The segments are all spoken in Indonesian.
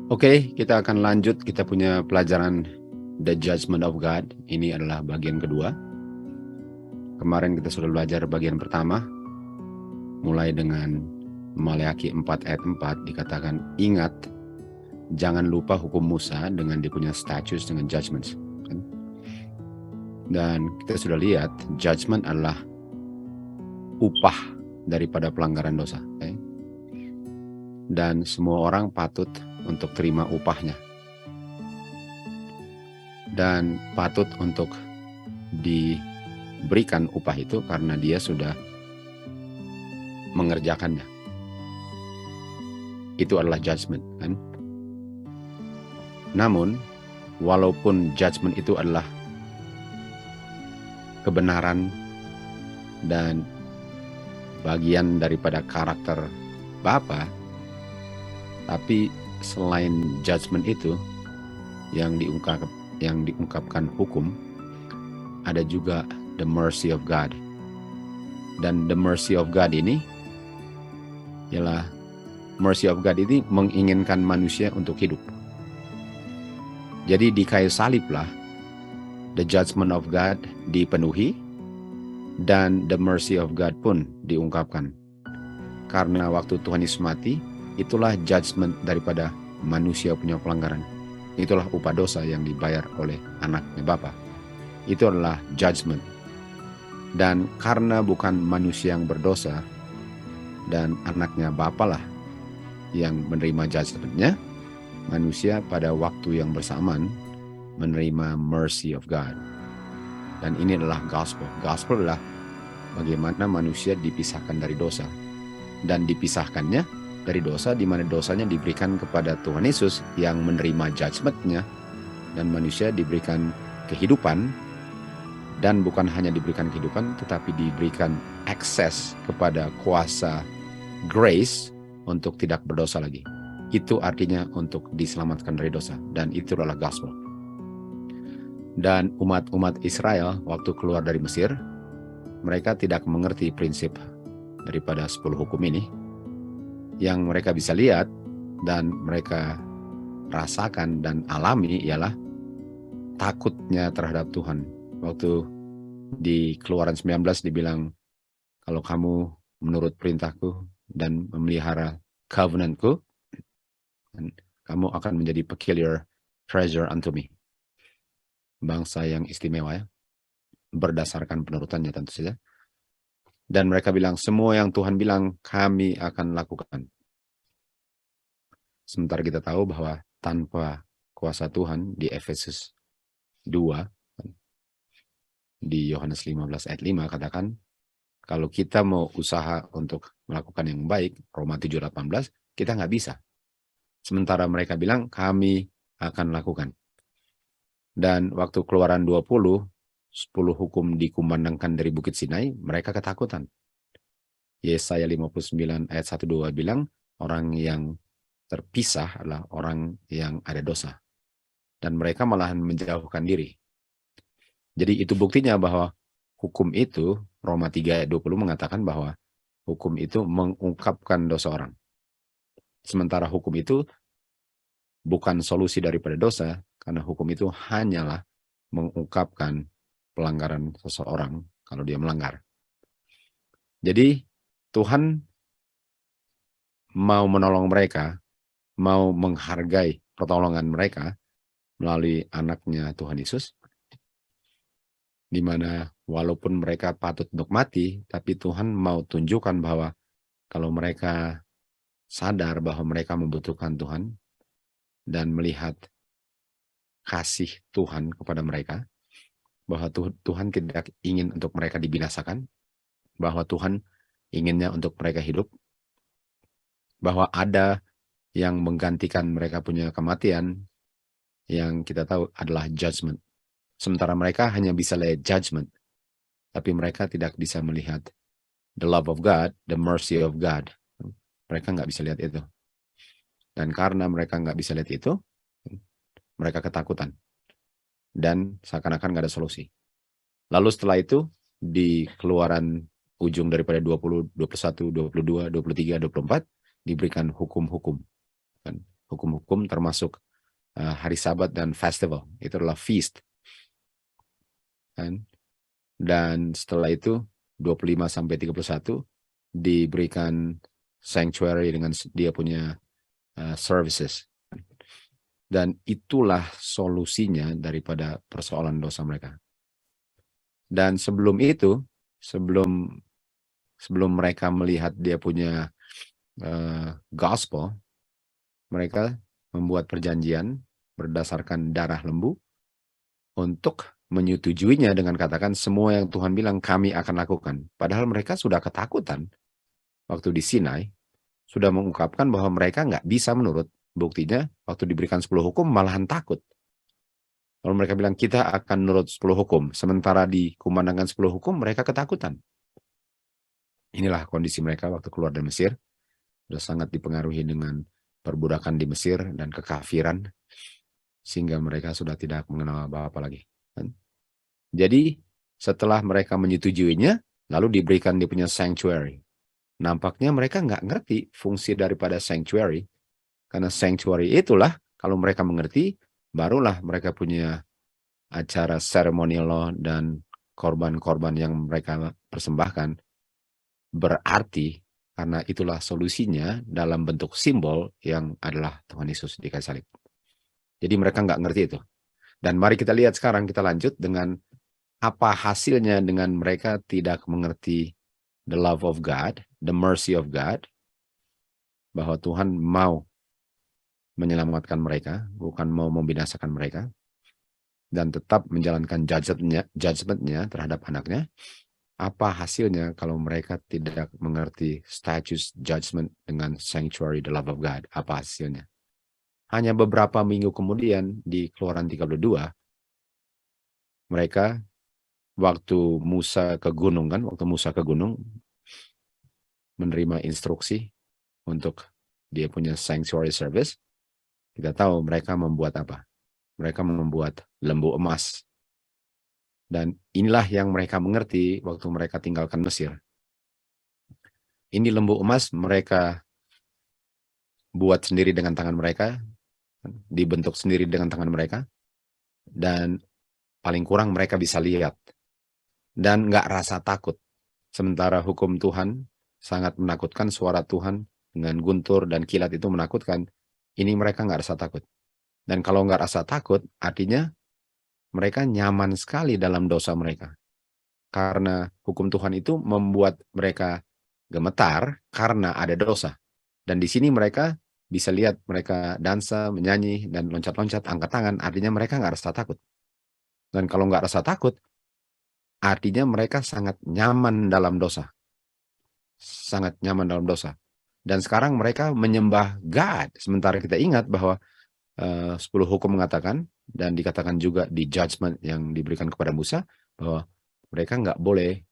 Oke, kita akan lanjut. Kita punya pelajaran The Judgment of God. Ini adalah bagian kedua. Kemarin kita sudah belajar bagian pertama. Mulai dengan Maleakhi 4 ayat 4 dikatakan, ingat, jangan lupa hukum Musa dengan dia punya statutes, dengan judgments. Dan kita sudah lihat, judgment adalah upah daripada pelanggaran dosa. Dan semua orang patut untuk terima upahnya. Dan patut untuk diberikan upah itu karena dia sudah mengerjakannya. Itu adalah judgment, kan? Namun, walaupun judgment itu adalah kebenaran dan bagian daripada karakter Bapa, tapi selain judgment itu yang diungkapkan hukum, ada juga the mercy of God. Dan the mercy of God ini ialah mercy of God ini menginginkan manusia untuk hidup. Jadi di kayu saliblah the judgment of God dipenuhi dan the mercy of God pun diungkapkan. Karena waktu Tuhan Yesus mati, itulah judgment daripada manusia punya pelanggaran. Itulah upah dosa yang dibayar oleh anaknya Bapa. Itu adalah judgment. Dan karena bukan manusia yang berdosa dan anaknya Bapa lah yang menerima judgment-nya, manusia pada waktu yang bersamaan menerima mercy of God. Dan ini adalah gospel. Gospel adalah bagaimana manusia dipisahkan dari dosa. Dan dipisahkannya dari dosa, di mana dosanya diberikan kepada Tuhan Yesus yang menerima judgment-nya, dan manusia diberikan kehidupan, dan bukan hanya diberikan kehidupan, tetapi diberikan akses kepada kuasa grace untuk tidak berdosa lagi. Itu artinya untuk diselamatkan dari dosa, dan itu adalah gospel. Dan umat-umat Israel waktu keluar dari Mesir, mereka tidak mengerti prinsip daripada 10 hukum ini. Yang mereka bisa lihat dan mereka rasakan dan alami ialah takutnya terhadap Tuhan. Waktu di Keluaran 19 dibilang, kalau kamu menurut perintahku dan memelihara covenantku, kamu akan menjadi peculiar treasure unto me. Bangsa yang istimewa, ya, berdasarkan penurutannya tentu saja. Dan mereka bilang, semua yang Tuhan bilang kami akan lakukan. Sementara kita tahu bahwa tanpa kuasa Tuhan, di Efesus 2, di Yohanes 15 ayat 5 katakan, kalau kita mau usaha untuk melakukan yang baik, Roma 7:18, kita nggak bisa. Sementara mereka bilang, kami akan lakukan. Dan waktu Keluaran 20, 10 hukum dikumandangkan dari Bukit Sinai, mereka ketakutan. Yesaya 59 ayat 1-2 bilang, orang yang terpisah adalah orang yang ada dosa. Dan mereka malahan menjauhkan diri. Jadi itu buktinya bahwa hukum itu, Roma 3 ayat 20 mengatakan bahwa hukum itu mengungkapkan dosa orang. Sementara hukum itu bukan solusi daripada dosa, karena hukum itu hanyalah mengungkapkan pelanggaran seseorang kalau dia melanggar. Jadi Tuhan mau menolong mereka, mau menghargai pertolongan mereka melalui anaknya Tuhan Yesus, di mana walaupun mereka patut untuk mati, tapi Tuhan mau tunjukkan bahwa kalau mereka sadar bahwa mereka membutuhkan Tuhan dan melihat kasih Tuhan kepada mereka, bahwa Tuhan tidak ingin untuk mereka dibinasakan, bahwa Tuhan inginnya untuk mereka hidup, bahwa ada yang menggantikan mereka punya kematian, yang kita tahu adalah judgment. Sementara mereka hanya bisa lihat judgment, tapi mereka tidak bisa melihat the love of God, the mercy of God. Mereka nggak bisa lihat itu. Dan karena mereka nggak bisa lihat itu, mereka ketakutan. Dan seakan-akan nggak ada solusi. Lalu setelah itu, di Keluaran ujung daripada 20, 21, 22, 23, 24, diberikan hukum-hukum. hukum-hukum termasuk hari Sabat dan festival. Itu adalah feast. Kan? Dan setelah itu 25 sampai 31 diberikan sanctuary dengan dia punya services. Dan itulah solusinya daripada persoalan dosa mereka. Dan sebelum itu, sebelum mereka melihat dia punya gospel, mereka membuat perjanjian berdasarkan darah lembu untuk menyetujuinya dengan katakan semua yang Tuhan bilang kami akan lakukan. Padahal mereka sudah ketakutan waktu di Sinai, sudah mengungkapkan bahwa mereka nggak bisa menurut. Buktinya waktu diberikan 10 hukum malahan takut. Kalau mereka bilang kita akan menurut 10 hukum, sementara di kumandangkan 10 hukum mereka ketakutan. Inilah kondisi mereka waktu keluar dari Mesir. Sudah sangat dipengaruhi dengan perbudakan di Mesir dan kekafiran, sehingga mereka sudah tidak mengenal apa-apa lagi. Jadi setelah mereka menyetujuinya, lalu diberikan dia punya sanctuary. Nampaknya mereka nggak ngerti fungsi daripada sanctuary. Karena sanctuary itulah, kalau mereka mengerti, barulah mereka punya acara ceremonial law dan korban-korban yang mereka persembahkan. Berarti, karena itulah solusinya dalam bentuk simbol yang adalah Tuhan Yesus di kayu salib. Jadi mereka nggak ngerti itu. Dan mari kita lihat sekarang, kita lanjut dengan apa hasilnya dengan mereka tidak mengerti the love of God, the mercy of God, bahwa Tuhan mau menyelamatkan mereka, bukan mau membinasakan mereka, dan tetap menjalankan judgment-nya terhadap anaknya. Apa hasilnya kalau mereka tidak mengerti status judgment dengan sanctuary the love of God? Apa hasilnya? Hanya beberapa minggu kemudian di Keluaran 32, mereka waktu Musa ke gunung menerima instruksi untuk dia punya sanctuary service, kita tahu mereka membuat apa? Mereka membuat lembu emas. Dan inilah yang mereka mengerti waktu mereka tinggalkan Mesir. Ini lembu emas mereka buat sendiri dengan tangan mereka, dibentuk sendiri dengan tangan mereka, dan paling kurang mereka bisa lihat. Dan nggak rasa takut. Sementara hukum Tuhan sangat menakutkan, suara Tuhan dengan guntur dan kilat itu menakutkan. Ini mereka nggak rasa takut. Dan kalau nggak rasa takut, artinya mereka nyaman sekali dalam dosa mereka. Karena hukum Tuhan itu membuat mereka gemetar karena ada dosa. Dan di sini mereka bisa lihat mereka dansa, menyanyi, dan loncat-loncat, angkat tangan. Artinya mereka nggak rasa takut. Dan kalau nggak rasa takut, artinya mereka sangat nyaman dalam dosa. Sangat nyaman dalam dosa. Dan sekarang mereka menyembah God. Sementara kita ingat bahwa 10 hukum mengatakan, dan dikatakan juga di judgment yang diberikan kepada Musa, bahwa mereka nggak boleh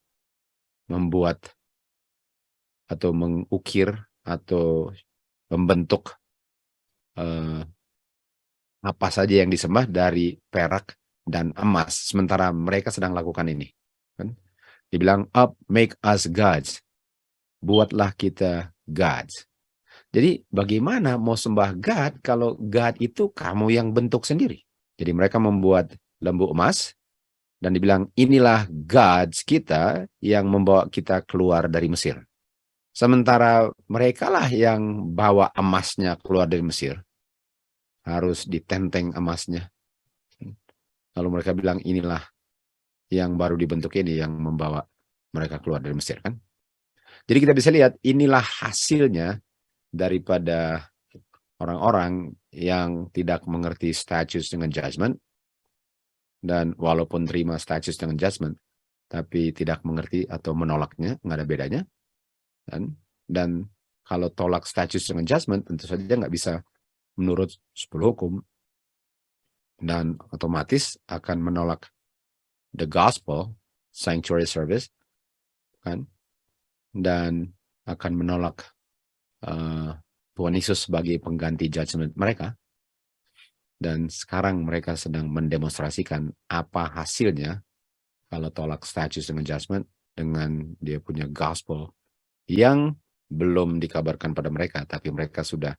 membuat atau mengukir atau membentuk apa saja yang disembah dari perak dan emas. Sementara mereka sedang lakukan ini. Kan? Dibilang, up, make us gods. Buatlah kita gods. Jadi bagaimana mau sembah God kalau God itu kamu yang bentuk sendiri? Jadi mereka membuat lembu emas dan dibilang inilah gods kita yang membawa kita keluar dari Mesir. Sementara mereka lah yang bawa emasnya keluar dari Mesir. Harus ditenteng emasnya. Lalu mereka bilang inilah yang baru dibentuk ini yang membawa mereka keluar dari Mesir kan. Jadi kita bisa lihat inilah hasilnya daripada orang-orang yang tidak mengerti status dengan judgment, dan walaupun terima status dengan judgment, tapi tidak mengerti atau menolaknya, nggak ada bedanya. Dan kalau tolak status dengan judgment, tentu saja nggak bisa menurut 10 hukum, dan otomatis akan menolak the gospel, sanctuary service, kan? Dan akan menolak Tuhan Yesus sebagai pengganti judgment mereka. Dan sekarang mereka sedang mendemonstrasikan apa hasilnya kalau tolak status dengan judgment dengan dia punya gospel yang belum dikabarkan pada mereka, tapi mereka sudah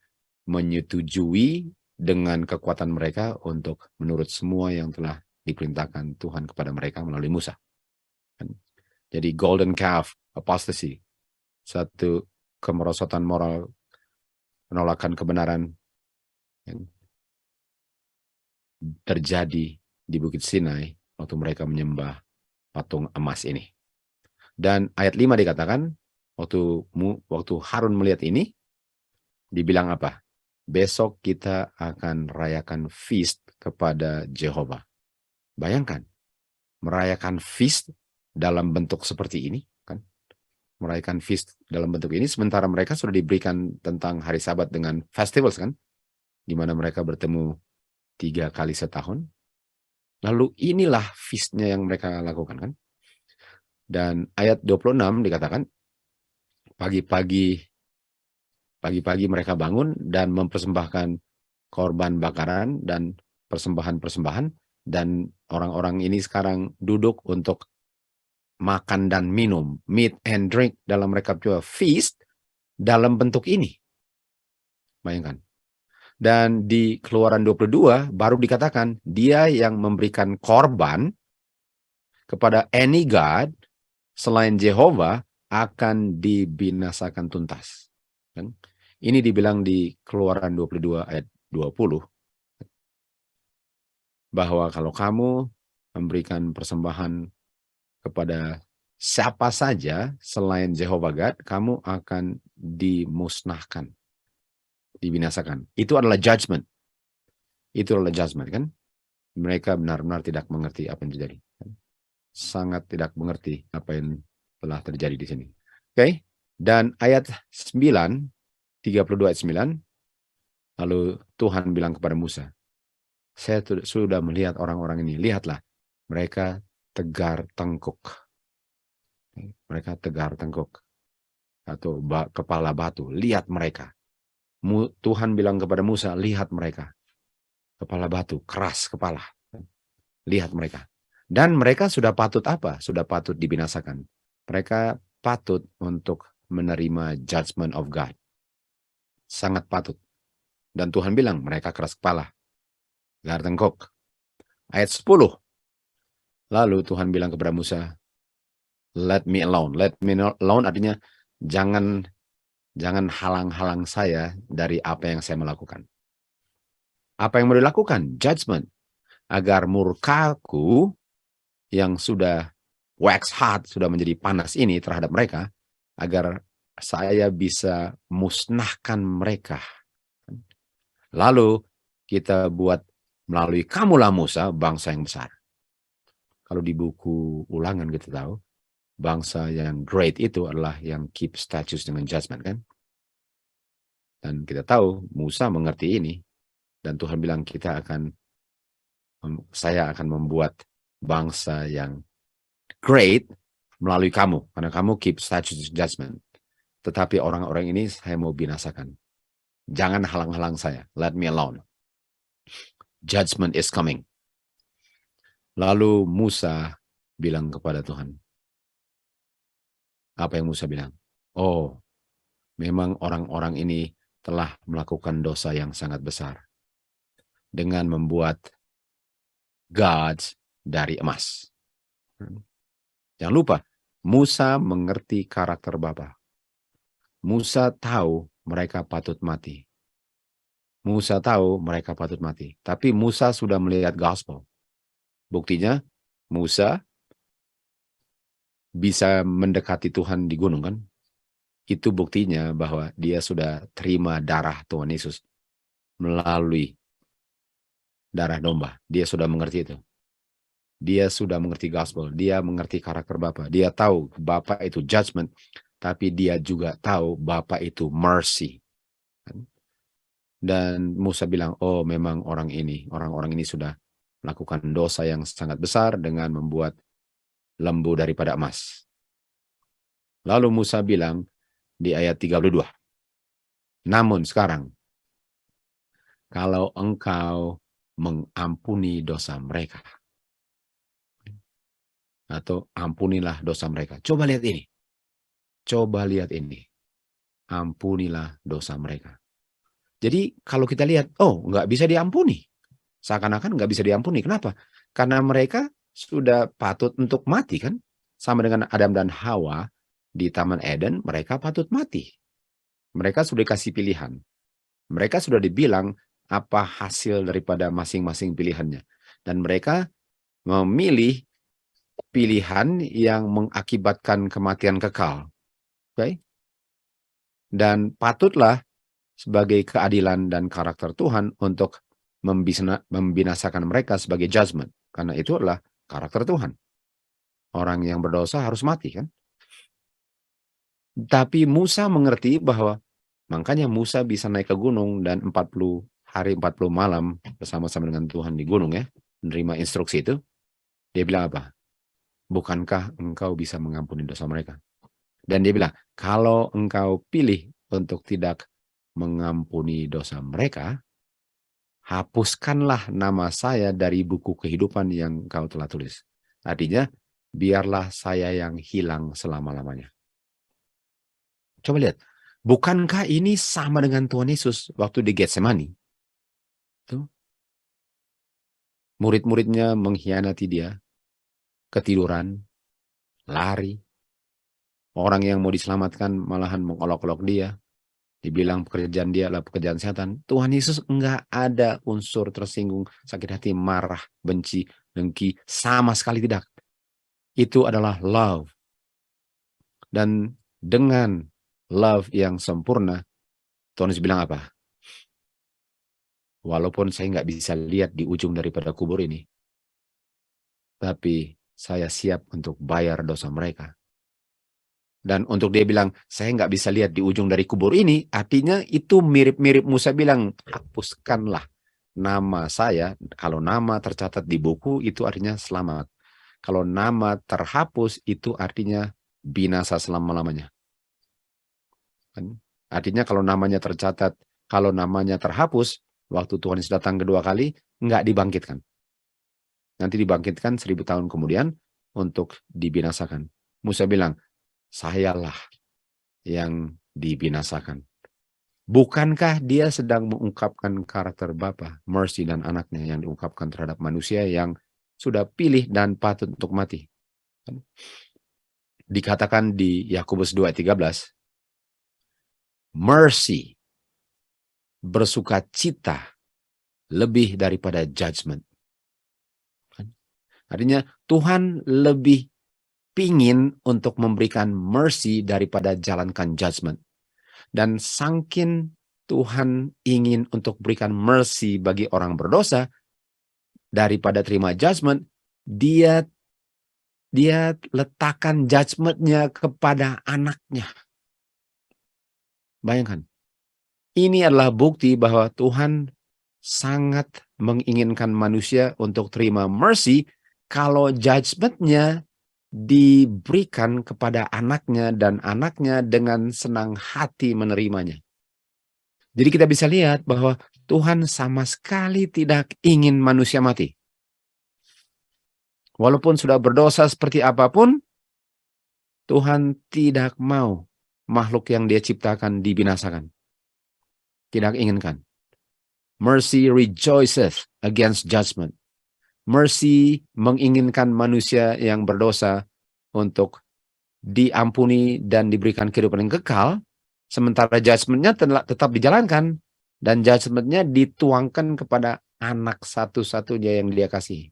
menyetujui dengan kekuatan mereka untuk menurut semua yang telah diperintahkan Tuhan kepada mereka melalui Musa. Jadi golden calf apostasy, satu kemerosotan moral, penolakan kebenaran yang terjadi di Bukit Sinai waktu mereka menyembah patung emas ini. Dan ayat 5 dikatakan, waktu Harun melihat ini, dibilang apa? Besok kita akan rayakan feast kepada Jehovah. Bayangkan, merayakan feast dalam bentuk seperti ini, kan? Merayakan feast dalam bentuk ini, sementara mereka sudah diberikan tentang hari Sabat dengan festivals, kan? Di mana mereka bertemu 3 kali setahun. Lalu inilah feast-nya yang mereka lakukan, kan? Dan ayat 26 dikatakan, pagi-pagi mereka bangun dan mempersembahkan korban bakaran dan persembahan-persembahan, dan orang-orang ini sekarang duduk untuk makan dan minum, meat and drink, dalam mereka juga feast dalam bentuk ini. Bayangkan. Dan di Keluaran 22 baru dikatakan dia yang memberikan korban kepada any god selain Jehovah akan dibinasakan tuntas. Kan? Ini dibilang di Keluaran 22 ayat 20. Bahwa kalau kamu memberikan persembahan kepada siapa saja selain Jehovah God, kamu akan dimusnahkan, dibinasakan. Itu adalah judgment. Itu adalah judgment, kan? Mereka benar-benar tidak mengerti apa yang terjadi. Sangat tidak mengerti apa yang telah terjadi di sini. Oke? Dan ayat 9, 32 ayat 9, lalu Tuhan bilang kepada Musa, saya sudah melihat orang-orang ini. Lihatlah, mereka tegar tengkuk. Mereka tegar tengkuk. Atau kepala batu. Lihat mereka. Tuhan bilang kepada Musa, lihat mereka. Kepala batu, keras kepala. Lihat mereka. Dan mereka sudah patut apa? Sudah patut dibinasakan. Mereka patut untuk menerima judgment of God. Sangat patut. Dan Tuhan bilang, mereka keras kepala. Tegar tengkuk. Ayat 10. Lalu Tuhan bilang kepada Musa, let me alone. Let me alone artinya jangan halang-halang saya dari apa yang saya melakukan. Apa yang mau dilakukan? Judgment. Agar murkaku yang sudah wax hot, sudah menjadi panas ini terhadap mereka, agar saya bisa musnahkan mereka. Lalu kita buat melalui kamulah Musa, bangsa yang besar. Kalau di buku Ulangan kita tahu, bangsa yang great itu adalah yang keep statutes dengan judgment, kan? Dan kita tahu Musa mengerti ini, dan Tuhan bilang saya akan membuat bangsa yang great melalui kamu, karena kamu keep statutes judgment. Tetapi orang-orang ini saya mau binasakan. Jangan halang-halang saya. Let me alone. Judgment is coming. Lalu Musa bilang kepada Tuhan. Apa yang Musa bilang? Oh, memang orang-orang ini telah melakukan dosa yang sangat besar. Dengan membuat gods dari emas. Jangan lupa, Musa mengerti karakter Bapa. Musa tahu mereka patut mati. Musa tahu mereka patut mati. Tapi Musa sudah melihat gospel. Buktinya, Musa bisa mendekati Tuhan di gunung, kan? Itu buktinya bahwa dia sudah terima darah Tuhan Yesus melalui darah domba. Dia sudah mengerti itu. Dia sudah mengerti gospel. Dia mengerti karakter Bapa. Dia tahu Bapa itu judgment, tapi dia juga tahu Bapa itu mercy. Dan Musa bilang, oh memang orang-orang ini sudah melakukan dosa yang sangat besar dengan membuat lembu daripada emas. Lalu Musa bilang di ayat 32, namun sekarang, kalau engkau mengampuni dosa mereka, atau ampunilah dosa mereka. Coba lihat ini. Coba lihat ini. Ampunilah dosa mereka. Jadi kalau kita lihat, oh nggak bisa diampuni. Seakan-akan nggak bisa diampuni. Kenapa? Karena mereka sudah patut untuk mati kan? Sama dengan Adam dan Hawa di Taman Eden, mereka patut mati. Mereka sudah dikasih pilihan. Mereka sudah dibilang apa hasil daripada masing-masing pilihannya. Dan mereka memilih pilihan yang mengakibatkan kematian kekal. Okay? Dan patutlah sebagai keadilan dan karakter Tuhan untuk membinasakan mereka sebagai judgment. Karena itu adalah karakter Tuhan. Orang yang berdosa harus mati kan. Tapi Musa mengerti bahwa makanya Musa bisa naik ke gunung dan 40 hari 40 malam bersama-sama dengan Tuhan di gunung ya. Menerima instruksi itu. Dia bilang apa? Bukankah engkau bisa mengampuni dosa mereka? Dan dia bilang, kalau engkau pilih untuk tidak mengampuni dosa mereka, hapuskanlah nama saya dari buku kehidupan yang kau telah tulis. Artinya, biarlah saya yang hilang selama-lamanya. Coba lihat, bukankah ini sama dengan Tuhan Yesus waktu di Getsemani? Tuh. Murid-muridnya mengkhianati dia, ketiduran, lari. Orang yang mau diselamatkan malahan mengolok-olok dia. Dibilang pekerjaan dia adalah pekerjaan setan. Tuhan Yesus enggak ada unsur tersinggung, sakit hati, marah, benci, dengki. Sama sekali tidak. Itu adalah love. Dan dengan love yang sempurna, Tuhan Yesus bilang apa? Walaupun saya nggak bisa lihat di ujung daripada kubur ini, tapi saya siap untuk bayar dosa mereka. Dan untuk dia bilang, saya nggak bisa lihat di ujung dari kubur ini, artinya itu mirip-mirip Musa bilang, hapuskanlah nama saya. Kalau nama tercatat di buku, itu artinya selamat. Kalau nama terhapus, itu artinya binasa selama-lamanya. Artinya kalau namanya tercatat, kalau namanya terhapus, waktu Tuhan Yesus datang kedua kali, nggak dibangkitkan. Nanti dibangkitkan 1000 tahun kemudian untuk dibinasakan. Musa bilang, sayalah yang dibinasakan. Bukankah dia sedang mengungkapkan karakter Bapa, mercy dan anaknya yang diungkapkan terhadap manusia yang sudah pilih dan patut untuk mati. Dikatakan di Yakobus 2:13, mercy, bersuka cita lebih daripada judgment. Artinya Tuhan lebih pingin untuk memberikan mercy daripada jalankan judgment. Dan sangkin Tuhan ingin untuk berikan mercy bagi orang berdosa daripada terima judgment, dia letakkan judgmentnya kepada anaknya. Bayangkan, ini adalah bukti bahwa Tuhan sangat menginginkan manusia untuk terima mercy kalau judgmentnya diberikan kepada anaknya dan anaknya dengan senang hati menerimanya. Jadi kita bisa lihat bahwa Tuhan sama sekali tidak ingin manusia mati. Walaupun sudah berdosa seperti apapun, Tuhan tidak mau makhluk yang dia ciptakan dibinasakan. Tidak inginkan. Mercy rejoices against judgment. Mercy menginginkan manusia yang berdosa untuk diampuni dan diberikan kehidupan yang kekal, sementara judgment-nya tetap dijalankan, dan judgment-nya dituangkan kepada anak satu-satunya yang dia kasih.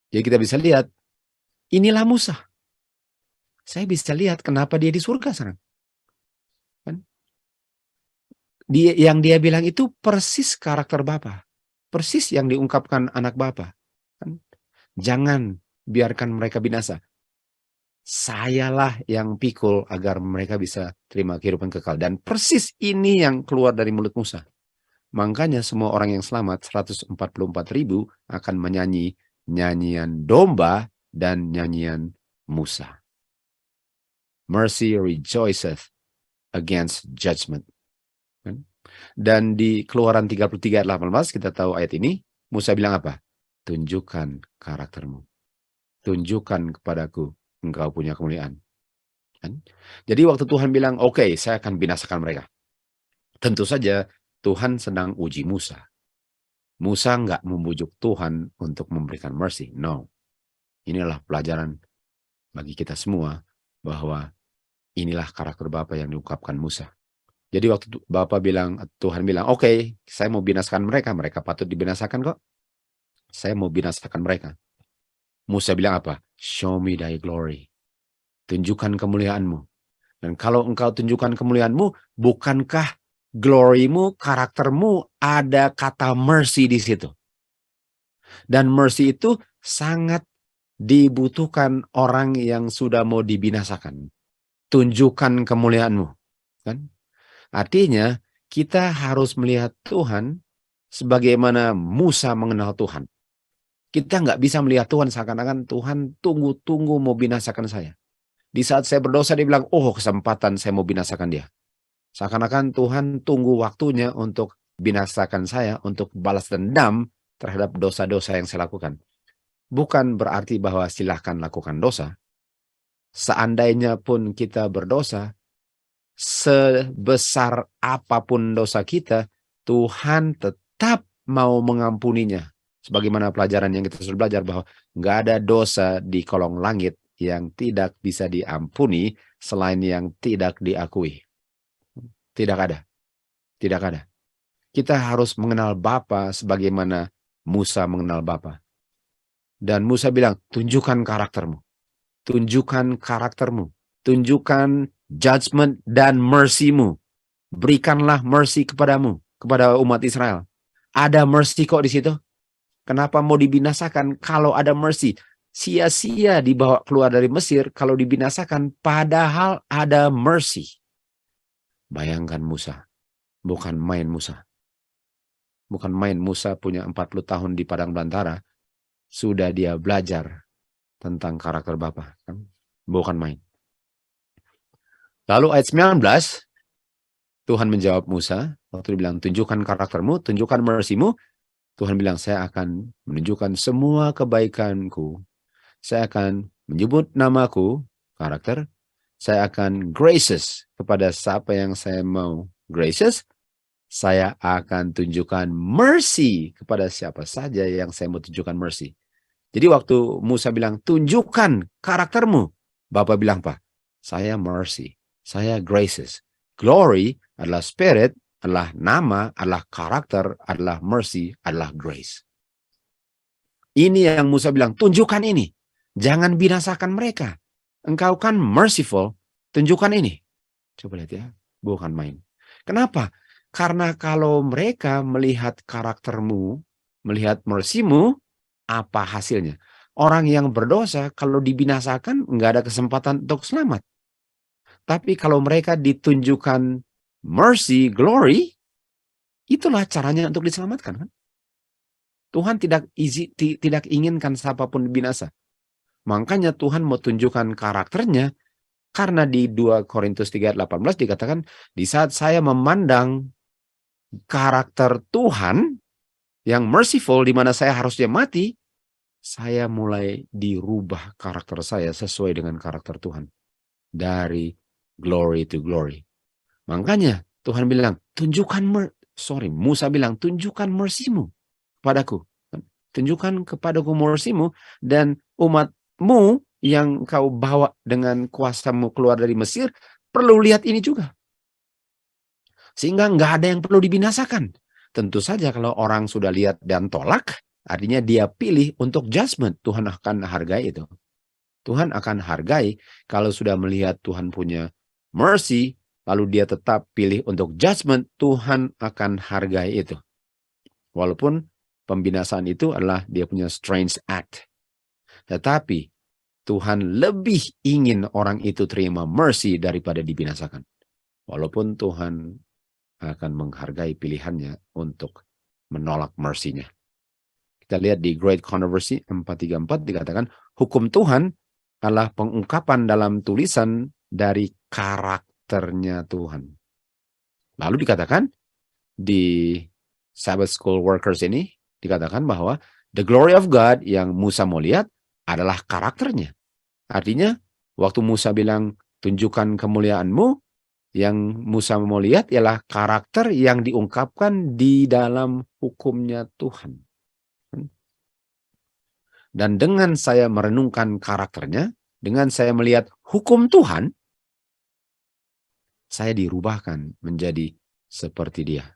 Jadi kita bisa lihat, inilah Musa. Saya bisa lihat kenapa dia di surga sekarang. Yang dia bilang itu persis karakter Bapa. Persis yang diungkapkan anak Bapa. Jangan biarkan mereka binasa. Sayalah yang pikul agar mereka bisa terima kehidupan kekal. Dan persis ini yang keluar dari mulut Musa. Makanya semua orang yang selamat, 144.000 akan menyanyi nyanyian domba dan nyanyian Musa. Mercy rejoiceth against judgment. Dan di Keluaran 33 ayat 18 kita tahu ayat ini, Musa bilang apa? Tunjukkan karaktermu. Tunjukkan kepadaku engkau punya kemuliaan. Jadi waktu Tuhan bilang, oke, saya akan binasakan mereka. Tentu saja Tuhan sedang uji Musa. Musa nggak membujuk Tuhan untuk memberikan mercy. No. Inilah pelajaran bagi kita semua bahwa inilah karakter Bapa yang diungkapkan Musa. Jadi waktu Tuhan bilang, oke, saya mau binasakan mereka. Mereka patut dibinasakan kok. Saya mau binasakan mereka. Musa bilang apa? Show me thy glory. Tunjukkan kemuliaanmu. Dan kalau engkau tunjukkan kemuliaanmu, bukankah glorymu, karaktermu, ada kata mercy di situ. Dan mercy itu sangat dibutuhkan orang yang sudah mau dibinasakan. Tunjukkan kemuliaanmu. Kan? Artinya, kita harus melihat Tuhan sebagaimana Musa mengenal Tuhan. Kita nggak bisa melihat Tuhan seakan-akan Tuhan tunggu-tunggu mau binasakan saya. Di saat saya berdosa, dia bilang, oh kesempatan saya mau binasakan dia. Seakan-akan Tuhan tunggu waktunya untuk binasakan saya, untuk balas dendam terhadap dosa-dosa yang saya lakukan. Bukan berarti bahwa silahkan lakukan dosa. Seandainya pun kita berdosa, sebesar apapun dosa kita, Tuhan tetap mau mengampuninya. Sebagaimana pelajaran yang kita sudah belajar bahwa nggak ada dosa di kolong langit yang tidak bisa diampuni selain yang tidak diakui. Tidak ada. Tidak ada. Kita harus mengenal Bapa sebagaimana Musa mengenal Bapa. Dan Musa bilang, tunjukkan karaktermu. Tunjukkan karaktermu. Tunjukkan judgment dan mercy-mu. Berikanlah mercy kepadamu, kepada umat Israel. Ada mercy kok di situ. Kenapa mau dibinasakan kalau ada mercy? Sia-sia dibawa keluar dari Mesir kalau dibinasakan padahal ada mercy. Bayangkan Musa. Bukan main Musa. Bukan main Musa punya 40 tahun di padang belantara. Sudah dia belajar tentang karakter Bapa. Bukan main. Lalu ayat 19, Tuhan menjawab Musa. Waktu dia bilang, tunjukkan karaktermu, tunjukkan mercy-mu. Tuhan bilang, saya akan menunjukkan semua kebaikanku. Saya akan menyebut namaku, karakter. Saya akan gracious kepada siapa yang saya mau gracious. Saya akan tunjukkan mercy kepada siapa saja yang saya mau tunjukkan mercy. Jadi waktu Musa bilang, tunjukkan karaktermu. Bapak bilang apa? Saya mercy. Saya gracious. Glory adalah spirit, adalah nama, adalah karakter, adalah mercy, adalah grace. Ini yang Musa bilang, tunjukkan ini. Jangan binasakan mereka. Engkau kan merciful, tunjukkan ini. Coba lihat ya, bukan main. Kenapa? Karena kalau mereka melihat karaktermu, melihat mercy-mu, apa hasilnya? Orang yang berdosa kalau dibinasakan nggak ada kesempatan untuk selamat. Tapi kalau mereka ditunjukkan mercy, glory, itulah caranya untuk diselamatkan. Kan? Tuhan tidak inginkan siapapun binasa. Makanya Tuhan mau tunjukkan karakternya. Karena di 2 Korintus 3:18 dikatakan, di saat saya memandang karakter Tuhan yang merciful, di mana saya harusnya mati, saya mulai dirubah karakter saya sesuai dengan karakter Tuhan. Dari glory to glory. Makanya Tuhan bilang, Musa bilang, tunjukkan mercy-mu padaku. Tunjukkan kepadaku mercy-mu dan umatmu yang kau bawa dengan kuasamu keluar dari Mesir, perlu lihat ini juga. Sehingga nggak ada yang perlu dibinasakan. Tentu saja kalau orang sudah lihat dan tolak, artinya dia pilih untuk judgment. Tuhan akan hargai itu. Tuhan akan hargai kalau sudah melihat Tuhan punya mercy, lalu dia tetap pilih untuk judgment, Tuhan akan hargai itu. Walaupun pembinasaan itu adalah dia punya strange act. Tetapi Tuhan lebih ingin orang itu terima mercy daripada dibinasakan. Walaupun Tuhan akan menghargai pilihannya untuk menolak mercy-nya. Kita lihat di Great Controversy 434 dikatakan, hukum Tuhan adalah pengungkapan dalam tulisan dari karakternya Tuhan. Lalu dikatakan di Sabbath School Workers ini, dikatakan bahwa the glory of God yang Musa mau lihat adalah karakternya. Artinya, waktu Musa bilang, tunjukkan kemuliaanmu, Yang Musa mau lihat ialah karakter yang diungkapkan di dalam hukumnya Tuhan. Dan dengan saya merenungkan karakternya, dengan saya melihat hukum Tuhan, saya dirubahkan menjadi seperti dia.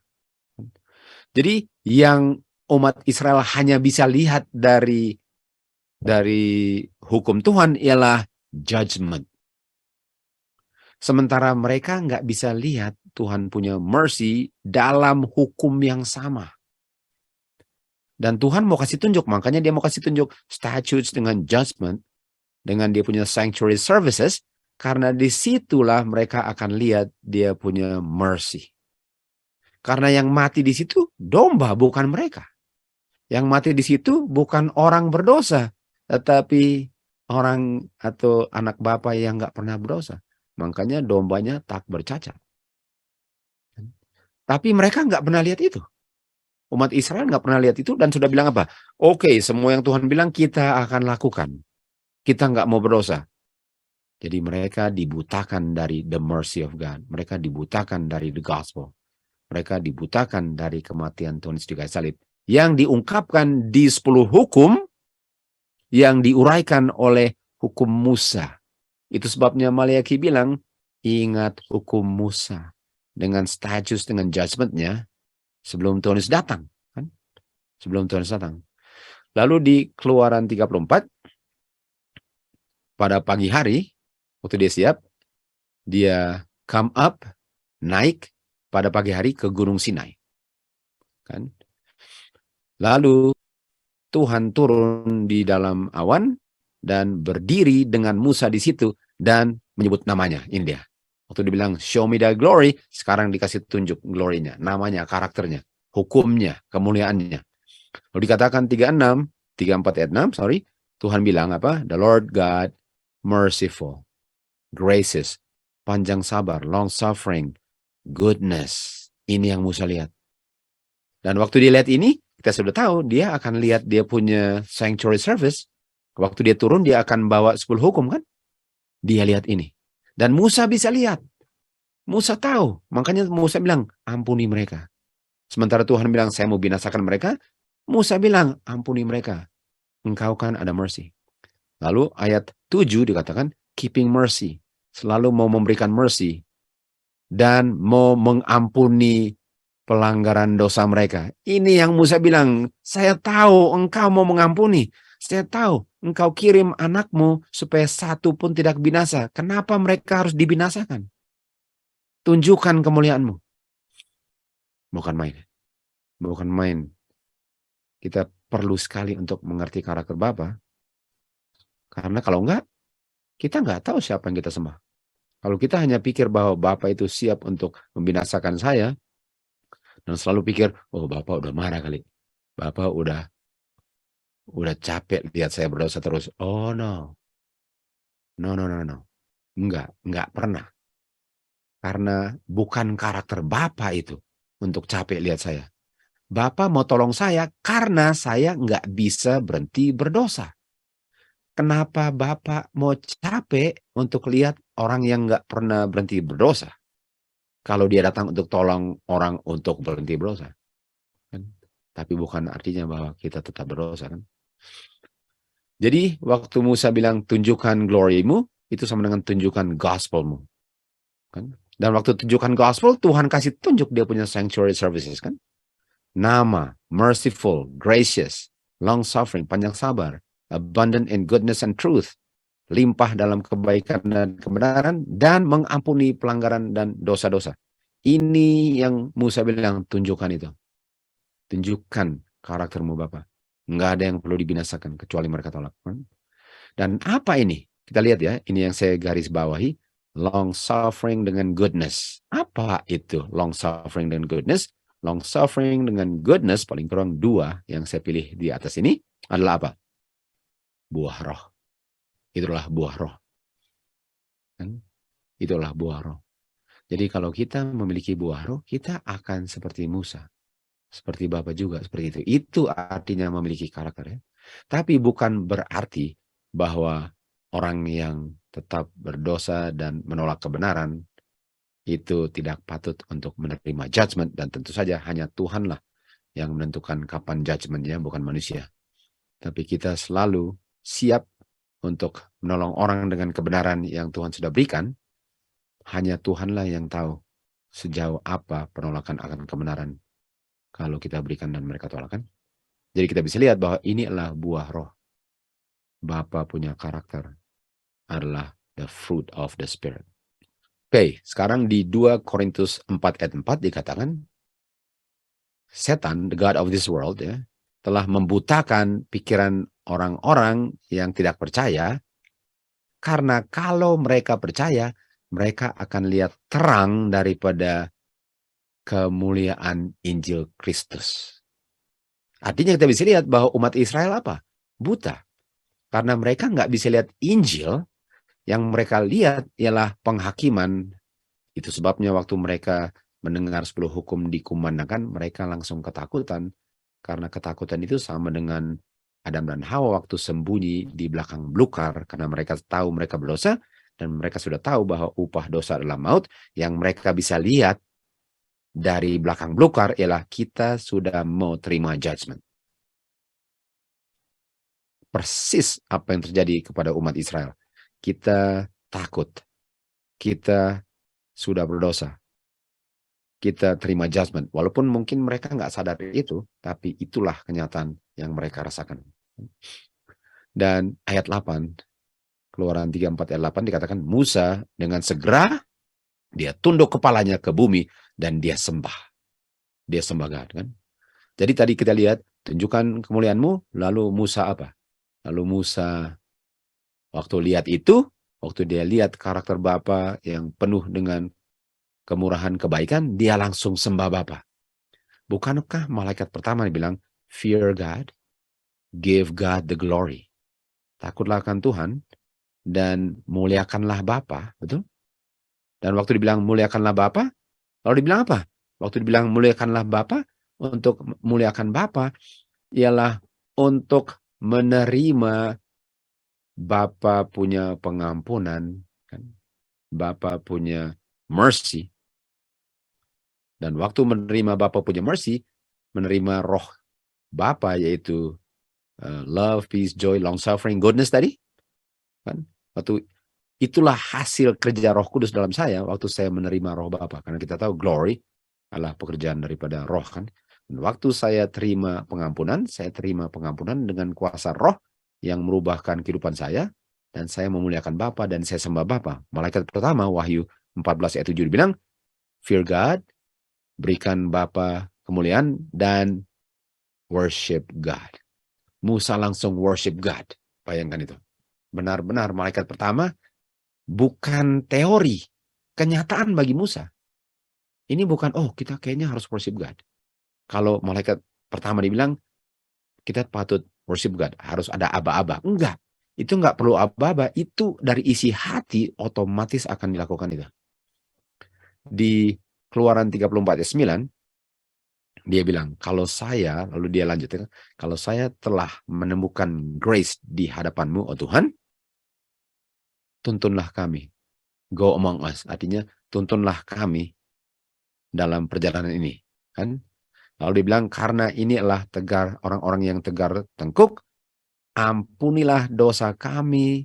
Jadi yang umat Israel hanya bisa lihat dari hukum Tuhan ialah judgment. Sementara mereka nggak bisa lihat Tuhan punya mercy dalam hukum yang sama. Dan Tuhan mau kasih tunjuk, makanya dia mau kasih tunjuk statutes dengan judgment, dengan dia punya sanctuary services, karena disitulah mereka akan lihat dia punya mercy. Karena yang mati di situ domba, bukan mereka. Yang mati di situ bukan orang berdosa, tetapi orang atau anak bapa yang nggak pernah berdosa. Makanya dombanya tak bercacat. Tapi mereka nggak pernah lihat itu. Umat Israel nggak pernah lihat itu dan sudah bilang apa? Oke, semua yang Tuhan bilang kita akan lakukan. Kita nggak mau berdosa. Jadi mereka dibutakan dari the mercy of God. Mereka dibutakan dari the gospel. Mereka dibutakan dari kematian Tuhan Yesus di kayu salib. Yang diungkapkan di 10 hukum yang diuraikan oleh hukum Musa. Itu sebabnya Maliaki bilang, ingat hukum Musa. Dengan status, dengan judgment-nya, sebelum Tuhan Yesus datang. Kan? Sebelum Tuhan Yesus datang. Lalu di Keluaran 34, pada pagi hari, waktu dia siap, dia come up, naik pada pagi hari ke Gunung Sinai. Kan? Lalu Tuhan turun di dalam awan dan berdiri dengan Musa di situ dan menyebut namanya. Ini dia. Waktu dibilang show me the glory, sekarang dikasih tunjuk glory-nya, namanya, karakternya, hukumnya, kemuliaannya. Lalu dikatakan 34 ayat 6, Tuhan bilang apa? The Lord God merciful, gracious, panjang sabar, long suffering, goodness. Ini yang Musa lihat. Dan waktu dia lihat ini, kita sudah tahu dia akan lihat dia punya sanctuary service. Waktu dia turun, dia akan bawa 10 hukum kan? Dia lihat ini. Dan Musa bisa lihat. Musa tahu. Makanya Musa bilang, ampuni mereka. Sementara Tuhan bilang, saya mau binasakan mereka. Musa bilang, ampuni mereka. Engkau kan ada mercy. Lalu ayat 7 dikatakan, keeping mercy. Selalu mau memberikan mercy. Dan mau mengampuni pelanggaran dosa mereka. Ini yang Musa bilang, saya tahu engkau mau mengampuni. Saya tahu engkau kirim anakmu supaya satu pun tidak binasa. Kenapa mereka harus dibinasakan? Tunjukkan kemuliaanmu. Bukan main. Bukan main. Kita perlu sekali untuk mengerti karakter Bapa. Karena kalau enggak, kita enggak tahu siapa yang kita sembah. Kalau kita hanya pikir bahwa Bapa itu siap untuk membinasakan saya, dan selalu pikir, oh Bapak udah marah kali. Bapak udah capek lihat saya berdosa terus. Oh no. No. Enggak pernah. Karena bukan karakter Bapak itu untuk capek lihat saya. Bapak mau tolong saya karena saya enggak bisa berhenti berdosa. Kenapa Bapak mau capek untuk lihat orang yang enggak pernah berhenti berdosa? Kalau dia datang untuk tolong orang untuk berhenti berdosa. Kan? Tapi bukan artinya bahwa kita tetap berdosa kan. Jadi waktu Musa bilang tunjukkan glory-mu, itu sama dengan tunjukkan gospel-mu. Kan? Dan waktu tunjukkan gospel, Tuhan kasih tunjuk dia punya sanctuary services kan. Nama, merciful, gracious, long suffering, panjang sabar, abundant in goodness and truth, limpah dalam kebaikan dan kebenaran, dan mengampuni pelanggaran dan dosa-dosa. Ini yang Musa bilang, tunjukkan itu. Tunjukkan karaktermu Bapak. Enggak ada yang perlu dibinasakan, kecuali mereka tolak. Dan apa ini? Kita lihat ya, ini yang saya garis bawahi. Long suffering dengan goodness. Apa itu long suffering dengan goodness? Long suffering dengan goodness, paling kurang 2 yang saya pilih di atas ini, adalah apa? Buah roh. Itulah buah roh. Kan? Itulah buah roh. Jadi kalau kita memiliki buah roh, kita akan seperti Musa. Seperti Bapak juga, seperti itu. Itu artinya memiliki karakter ya. Tapi bukan berarti bahwa orang yang tetap berdosa dan menolak kebenaran, itu tidak patut untuk menerima judgment, dan tentu saja hanya Tuhanlah yang menentukan kapan judgment-nya, bukan manusia. Tapi kita selalu siap untuk menolong orang dengan kebenaran yang Tuhan sudah berikan. Hanya Tuhanlah yang tahu sejauh apa penolakan akan kebenaran kalau kita berikan dan mereka tolak, kan? Jadi kita bisa lihat bahwa ini adalah buah roh. Bapa punya karakter, adalah the fruit of the Spirit. Oke, sekarang di 2 Korintus 4 ayat 4 dikatakan, setan, the God of this world, ya, telah membutakan pikiran orang-orang yang tidak percaya, karena kalau mereka percaya, mereka akan lihat terang daripada kemuliaan Injil Kristus. Artinya kita bisa lihat bahwa umat Israel apa? Buta. Karena mereka nggak bisa lihat Injil, yang mereka lihat ialah penghakiman. Itu sebabnya waktu mereka mendengar 10 hukum dikumandangkan, mereka langsung ketakutan. Karena ketakutan itu sama dengan Adam dan Hawa waktu sembunyi di belakang belukar, karena mereka tahu mereka berdosa, dan mereka sudah tahu bahwa upah dosa adalah maut. Yang mereka bisa lihat dari belakang belukar ialah kita sudah mau terima judgment. Persis apa yang terjadi kepada umat Israel. Kita takut. Kita sudah berdosa. Kita terima judgment. Walaupun mungkin mereka nggak sadar itu, tapi itulah kenyataan yang mereka rasakan. Dan ayat 8, Keluaran 34 ayat 8 dikatakan, Musa dengan segera dia tunduk kepalanya ke bumi dan dia sembah. Dia sembah God, kan? Jadi tadi kita lihat, tunjukkan kemuliaanmu, lalu Musa apa? Lalu Musa waktu lihat itu, waktu dia lihat karakter Bapa yang penuh dengan kemurahan kebaikan, dia langsung sembah Bapa. Bukankah malaikat pertama dibilang, fear God, give God the glory. Takutlah akan Tuhan dan muliakanlah Bapa, betul? Dan waktu dibilang muliakanlah Bapa, lalu dibilang apa? Waktu dibilang muliakanlah Bapa, untuk muliakan Bapa ialah untuk menerima Bapa punya pengampunan, kan? Bapa punya mercy. Dan waktu menerima Bapa punya mercy, menerima roh Bapa, yaitu love, peace, joy, long suffering, goodness tadi, kan? Waktu itulah hasil kerja Roh Kudus dalam saya waktu saya menerima roh Bapa. Karena kita tahu glory adalah pekerjaan daripada roh, kan? Dan waktu saya terima pengampunan dengan kuasa roh yang merubahkan kehidupan saya, dan saya memuliakan Bapa dan saya sembah Bapa. Malaikat pertama, Wahyu 14 ayat 7 bilang, fear God, berikan Bapa kemuliaan, dan worship God. Musa langsung worship God. Bayangkan itu. Benar-benar malaikat pertama bukan teori, kenyataan bagi Musa. Ini bukan, oh kita kayaknya harus worship God. Kalau malaikat pertama dibilang, kita patut worship God, harus ada aba-aba. Enggak, itu enggak perlu aba-aba, itu dari isi hati otomatis akan dilakukan itu. Di Keluaran 34 ayat 9, dia bilang, kalau saya, lalu dia lanjutkan, kalau saya telah menemukan grace di hadapanmu, oh Tuhan, tuntunlah kami. Go among us, artinya tuntunlah kami dalam perjalanan ini, kan? Lalu dibilang, karena ini adalah tegar orang-orang yang tegar tengkuk, ampunilah dosa kami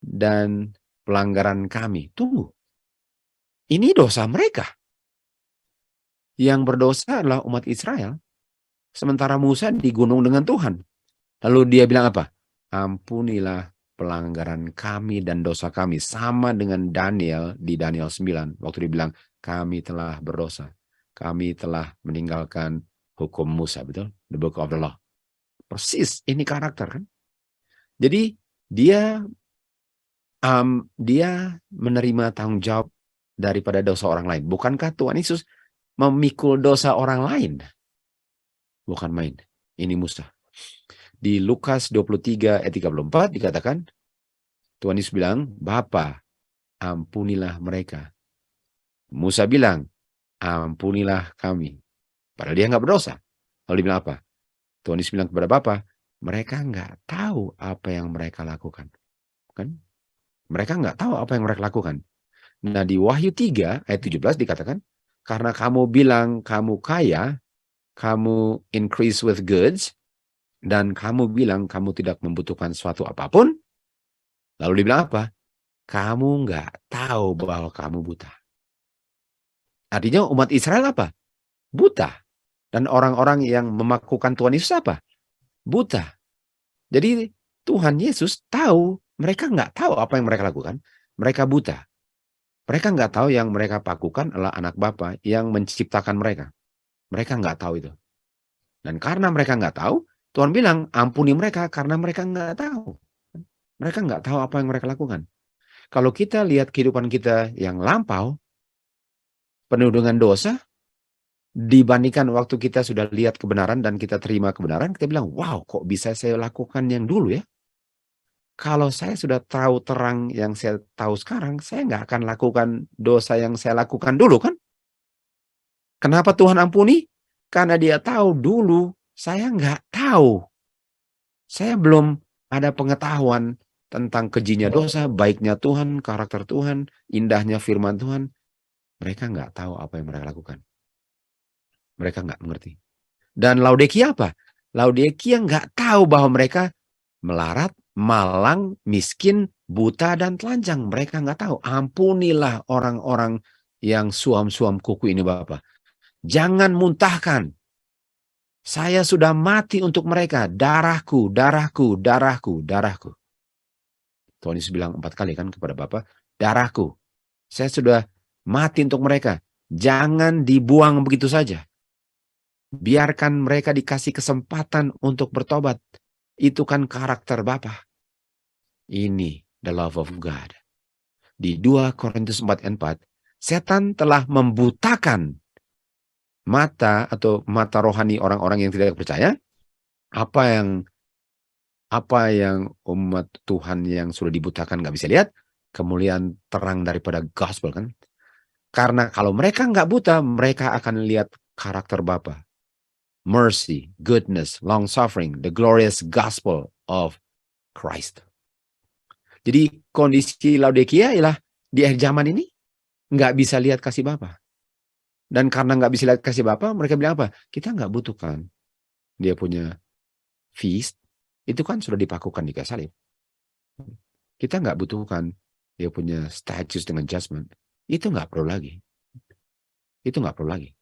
dan pelanggaran kami. Tunggu, ini dosa mereka. Yang berdosa adalah umat Israel. Sementara Musa di gunung dengan Tuhan. Lalu dia bilang apa? Ampunilah pelanggaran kami dan dosa kami. Sama dengan Daniel di Daniel 9. Waktu dia bilang, kami telah berdosa. Kami telah meninggalkan hukum Musa, betul? The book of the law. Persis, ini karakter, kan? Jadi dia menerima tanggung jawab daripada dosa orang lain. Bukankah Tuhan Yesus memikul dosa orang lain? Bukan main. Ini Musa. Di Lukas 23 ayat 34 dikatakan, Tuhan Yesus bilang, Bapa, ampunilah mereka. Musa bilang, ampunilah kami. Padahal dia nggak berdosa. Lalu dia bilang apa? Tuhan Yesus bilang kepada Bapa, mereka nggak tahu apa yang mereka lakukan. Kan? Mereka nggak tahu apa yang mereka lakukan. Nah, di Wahyu 3 ayat 17 dikatakan, karena kamu bilang kamu kaya, kamu increase with goods, dan kamu bilang kamu tidak membutuhkan suatu apapun, lalu dibilang apa? Kamu nggak tahu bahwa kamu buta. Artinya umat Israel apa? Buta. Dan orang-orang yang memakukan Tuhan Yesus apa? Buta. Jadi Tuhan Yesus tahu, mereka nggak tahu apa yang mereka lakukan. Mereka buta. Mereka nggak tahu yang mereka pakukan adalah anak Bapa yang menciptakan mereka. Mereka nggak tahu itu. Dan karena mereka nggak tahu, Tuhan bilang, ampuni mereka karena mereka nggak tahu. Mereka nggak tahu apa yang mereka lakukan. Kalau kita lihat kehidupan kita yang lampau, penuh dengan dosa, dibandingkan waktu kita sudah lihat kebenaran dan kita terima kebenaran, kita bilang, wow, kok bisa saya lakukan yang dulu ya? Kalau saya sudah tahu terang yang saya tahu sekarang, saya nggak akan lakukan dosa yang saya lakukan dulu kan? Kenapa Tuhan ampuni? Karena dia tahu dulu saya nggak tahu. Saya belum ada pengetahuan tentang kejinya dosa, baiknya Tuhan, karakter Tuhan, indahnya firman Tuhan. Mereka nggak tahu apa yang mereka lakukan. Mereka nggak mengerti. Dan Laodikia apa? Laodikia nggak tahu bahwa mereka melarat, malang, miskin, buta, dan telanjang. Mereka nggak tahu. Ampunilah orang-orang yang suam-suam kuku ini Bapak. Jangan muntahkan. Saya sudah mati untuk mereka. Darahku, darahku, darahku, darahku. Tuhan Yesus bilang 4 kali kan kepada Bapak. Darahku. Saya sudah mati untuk mereka. Jangan dibuang begitu saja. Biarkan mereka dikasih kesempatan untuk bertobat. Itu kan karakter Bapa. Ini the love of God. Di 2 Korintus 4 ayat 4, setan telah membutakan mata atau mata rohani orang-orang yang tidak percaya. Apa yang umat Tuhan yang sudah dibutakan nggak bisa lihat? Kemuliaan terang daripada gospel kan? Karena kalau mereka nggak buta, mereka akan lihat karakter Bapa. Mercy, goodness, long suffering, the glorious gospel of Christ. Jadi kondisi Laodikia ialah di akhir zaman ini nggak bisa lihat kasih Bapa. Dan karena nggak bisa lihat kasih Bapa, mereka bilang apa? Kita nggak butuhkan. Dia punya feast, itu kan sudah dipakukan di kayu salib. Kita nggak butuhkan dia punya status dengan judgment. Itu nggak perlu lagi. Itu nggak perlu lagi.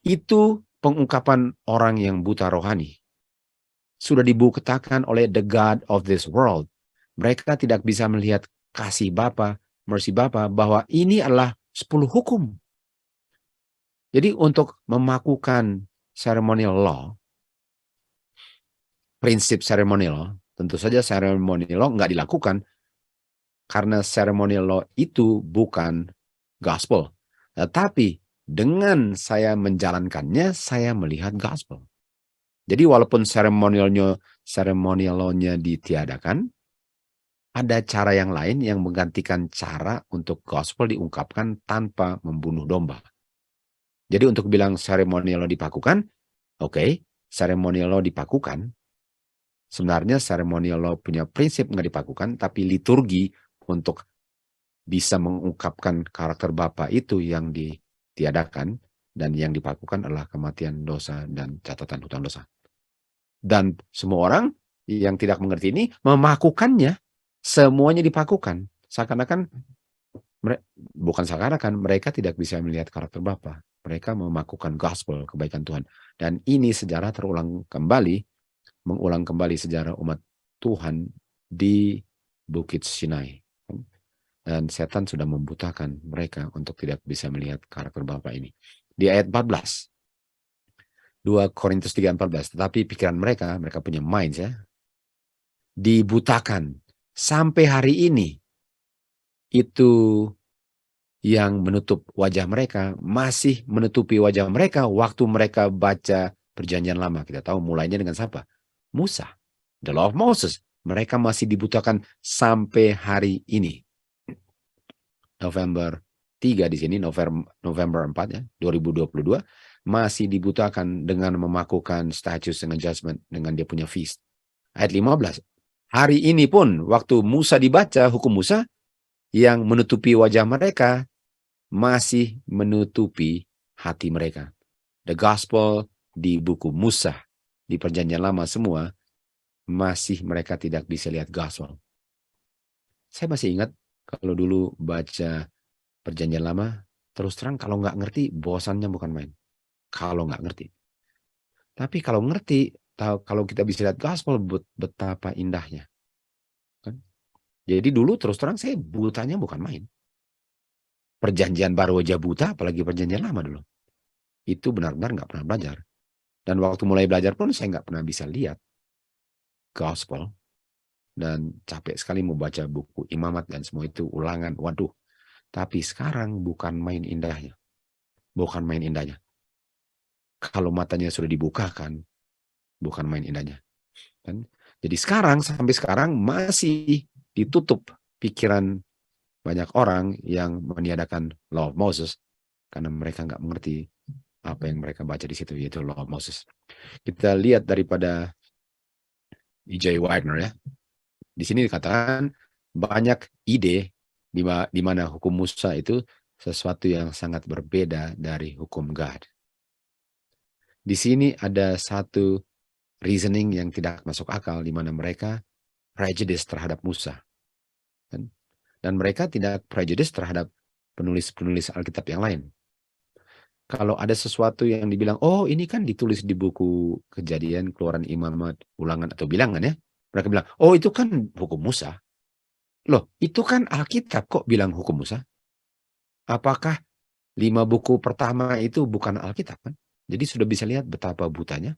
Itu pengungkapan orang yang buta rohani. Sudah dibuktikan oleh the God of this world. Mereka tidak bisa melihat kasih Bapa, mercy Bapa, bahwa ini adalah 10 hukum. Jadi untuk memakukan ceremonial law, prinsip ceremonial law, tentu saja ceremonial law nggak dilakukan karena ceremonial law itu bukan gospel. Tetapi dengan saya menjalankannya, saya melihat gospel. Jadi walaupun ceremonial law-nya ditiadakan, ada cara yang lain yang menggantikan cara untuk gospel diungkapkan tanpa membunuh domba. Jadi untuk bilang ceremonial law dipakukan, oke, ceremonial law dipakukan. Sebenarnya ceremonial law punya prinsip nggak dipakukan, tapi liturgi untuk bisa mengungkapkan karakter Bapa itu yang ditiadakan dan yang dipakukan adalah kematian dosa dan catatan hutang dosa. Dan semua orang yang tidak mengerti ini memakukannya, semuanya dipakukan. Seakan-akan, bukan seakan-akan, mereka tidak bisa melihat karakter Bapa. Mereka memakukan gospel, kebaikan Tuhan. Dan ini sejarah mengulang kembali sejarah umat Tuhan di Bukit Sinai. Dan setan sudah membutakan mereka untuk tidak bisa melihat karakter Bapa ini. Di ayat 14, 2 Korintus 3:14, tetapi pikiran mereka punya minds ya, dibutakan. Sampai hari ini, itu yang menutup wajah mereka, masih menutupi wajah mereka waktu mereka baca perjanjian lama. Kita tahu mulainya dengan siapa? Musa. The Law of Moses. Mereka masih dibutakan sampai hari ini. November 3 di sini, November 4 ya, 2022, masih dibutakan dengan memakukan status dengan judgment, dengan dia punya feast. Ayat 15. Hari ini pun, waktu Musa dibaca, hukum Musa, yang menutupi wajah mereka masih menutupi hati mereka. The gospel di buku Musa, di perjanjian lama semua, masih mereka tidak bisa lihat gospel. Saya masih ingat kalau dulu baca perjanjian lama, terus terang kalau nggak ngerti, bosannya bukan main. Kalau nggak ngerti. Tapi kalau ngerti, kalau kita bisa lihat gospel, betapa indahnya. Kan? Jadi dulu terus terang saya butanya bukan main. Perjanjian baru aja buta, apalagi perjanjian lama dulu. Itu benar-benar nggak pernah belajar. Dan waktu mulai belajar pun saya nggak pernah bisa lihat gospel. Dan capek sekali mau baca buku imamat dan semua itu ulangan. Waduh. Tapi sekarang bukan main indahnya. Bukan main indahnya. Kalau matanya sudah dibukakan, bukan main indahnya. Kan? Jadi sampai sekarang masih ditutup pikiran banyak orang yang meniadakan Law of Moses karena mereka nggak mengerti apa yang mereka baca di situ, yaitu Law of Moses. Kita lihat daripada E.J. Wagner ya. Di sini dikatakan banyak ide di mana hukum Musa itu sesuatu yang sangat berbeda dari hukum God. Di sini ada satu reasoning yang tidak masuk akal di mana mereka prejudice terhadap Musa. Dan mereka tidak prejudice terhadap penulis-penulis Alkitab yang lain. Kalau ada sesuatu yang dibilang, oh ini kan ditulis di buku Kejadian, Keluaran, Imamat, Ulangan, atau Bilangan ya. Mereka bilang, oh itu kan hukum Musa. Loh, itu kan Alkitab kok bilang hukum Musa? Apakah 5 buku pertama itu bukan Alkitab kan? Jadi sudah bisa lihat betapa butanya.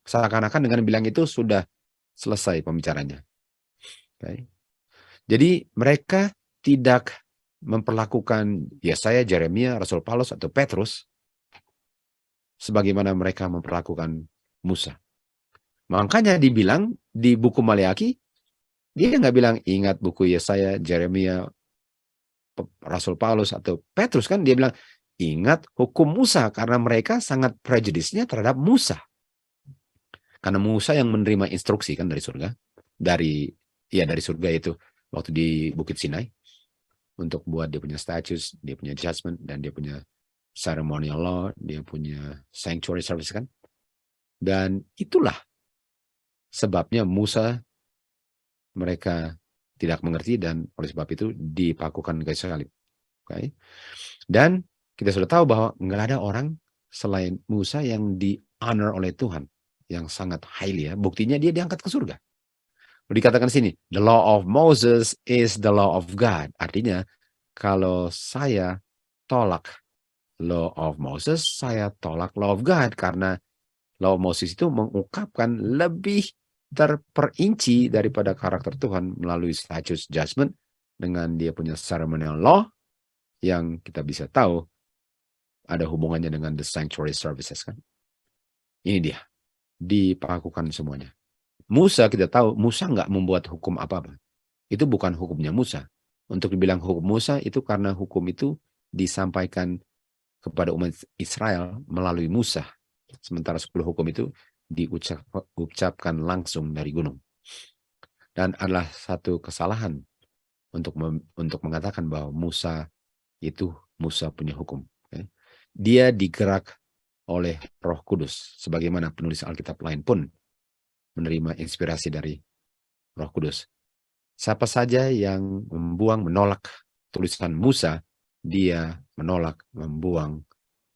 Seakan-akan dengan bilang itu sudah selesai pembicaranya. Okay. Jadi mereka tidak memperlakukan Yesaya, Yeremia, Rasul Paulus, atau Petrus sebagaimana mereka memperlakukan Musa. Makanya dibilang di buku Maleaki, dia nggak bilang ingat buku Yesaya, Yeremia, Rasul Paulus, atau Petrus kan. Dia bilang ingat hukum Musa karena mereka sangat prejudisnya terhadap Musa. Karena Musa yang menerima instruksi kan dari surga. Dari surga itu waktu di Bukit Sinai. Untuk buat dia punya statutes, dia punya judgment, dan dia punya ceremonial law, dia punya sanctuary service kan. Dan itulah sebabnya Musa mereka tidak mengerti dan oleh sebab itu dipakukan kayu salib. Okay? Dan kita sudah tahu bahwa nggak ada orang selain Musa yang di-honor oleh Tuhan. Yang sangat highly ya. Buktinya dia diangkat ke surga. Dikatakan sini, the law of Moses is the law of God. Artinya, kalau saya tolak law of Moses, saya tolak law of God. Karena law of Moses itu mengungkapkan lebih terperinci daripada karakter Tuhan melalui statutes judgment dengan dia punya ceremonial law yang kita bisa tahu ada hubungannya dengan the sanctuary services kan. Ini dia, dipakukan semuanya. Musa kita tahu, Musa nggak membuat hukum apa-apa. Itu bukan hukumnya Musa. Untuk dibilang hukum Musa itu karena hukum itu disampaikan kepada umat Israel melalui Musa. Sementara 10 hukum itu diucapkan langsung dari gunung. Dan adalah satu kesalahan untuk mengatakan bahwa Musa itu Musa punya hukum. Dia digerak oleh Roh Kudus. Sebagaimana penulis Alkitab lain pun menerima inspirasi dari Roh Kudus. Siapa saja yang menolak tulisan Musa, dia menolak, membuang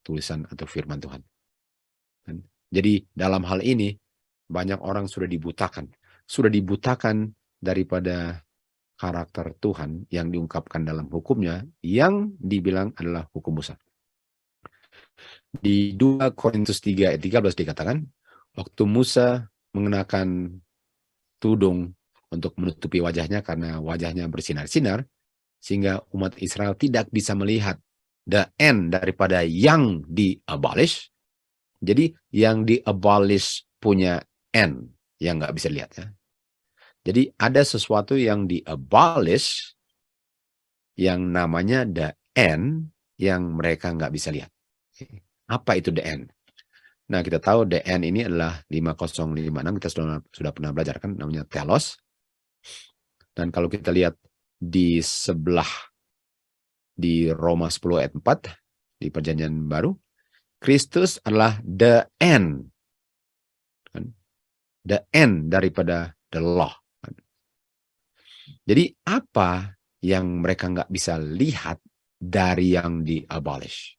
tulisan atau firman Tuhan. Jadi dalam hal ini, banyak orang sudah dibutakan daripada karakter Tuhan yang diungkapkan dalam hukumnya, yang dibilang adalah hukum Musa. Di 2 Korintus 3 ayat 13 dikatakan, waktu Musa mengenakan tudung untuk menutupi wajahnya karena wajahnya bersinar-sinar, sehingga umat Israel tidak bisa melihat the end daripada yang di-abolish. Jadi yang di-abolish punya end yang nggak bisa lihat ya. Jadi ada sesuatu yang di-abolish yang namanya the end yang mereka nggak bisa lihat. Apa itu the end? Nah, kita tahu the end ini adalah 5056, kita sudah pernah belajar kan, namanya telos. Dan kalau kita lihat di sebelah di Roma 10 ayat 4 di Perjanjian Baru, Kristus adalah the end. The end daripada the law. Jadi apa yang mereka nggak bisa lihat dari yang di-abolish?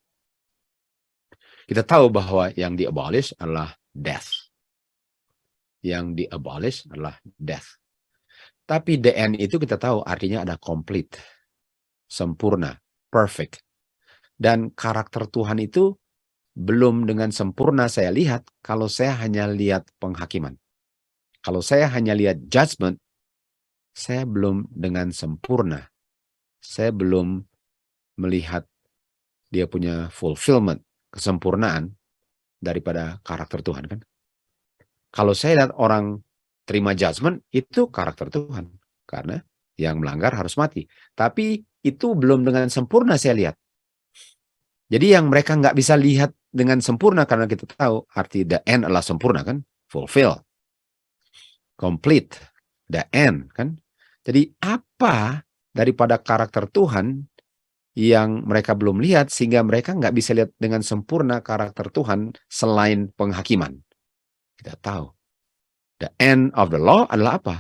Kita tahu bahwa yang di-abolish adalah death. Yang di-abolish adalah death. Tapi the end itu kita tahu artinya ada complete, sempurna, perfect. Dan karakter Tuhan itu belum dengan sempurna saya lihat kalau saya hanya lihat penghakiman. Kalau saya hanya lihat judgment, saya belum dengan sempurna. Saya belum melihat dia punya fulfillment, kesempurnaan daripada karakter Tuhan, kan? Kalau saya lihat orang terima judgment, itu karakter Tuhan. Karena yang melanggar harus mati. Tapi itu belum dengan sempurna saya lihat. Jadi yang mereka nggak bisa lihat dengan sempurna, karena kita tahu arti the end adalah sempurna, kan? Fulfill. Complete. The end, kan? Jadi apa daripada karakter Tuhan yang mereka belum lihat sehingga mereka nggak bisa lihat dengan sempurna karakter Tuhan selain penghakiman? Kita tahu. The end of the law adalah apa?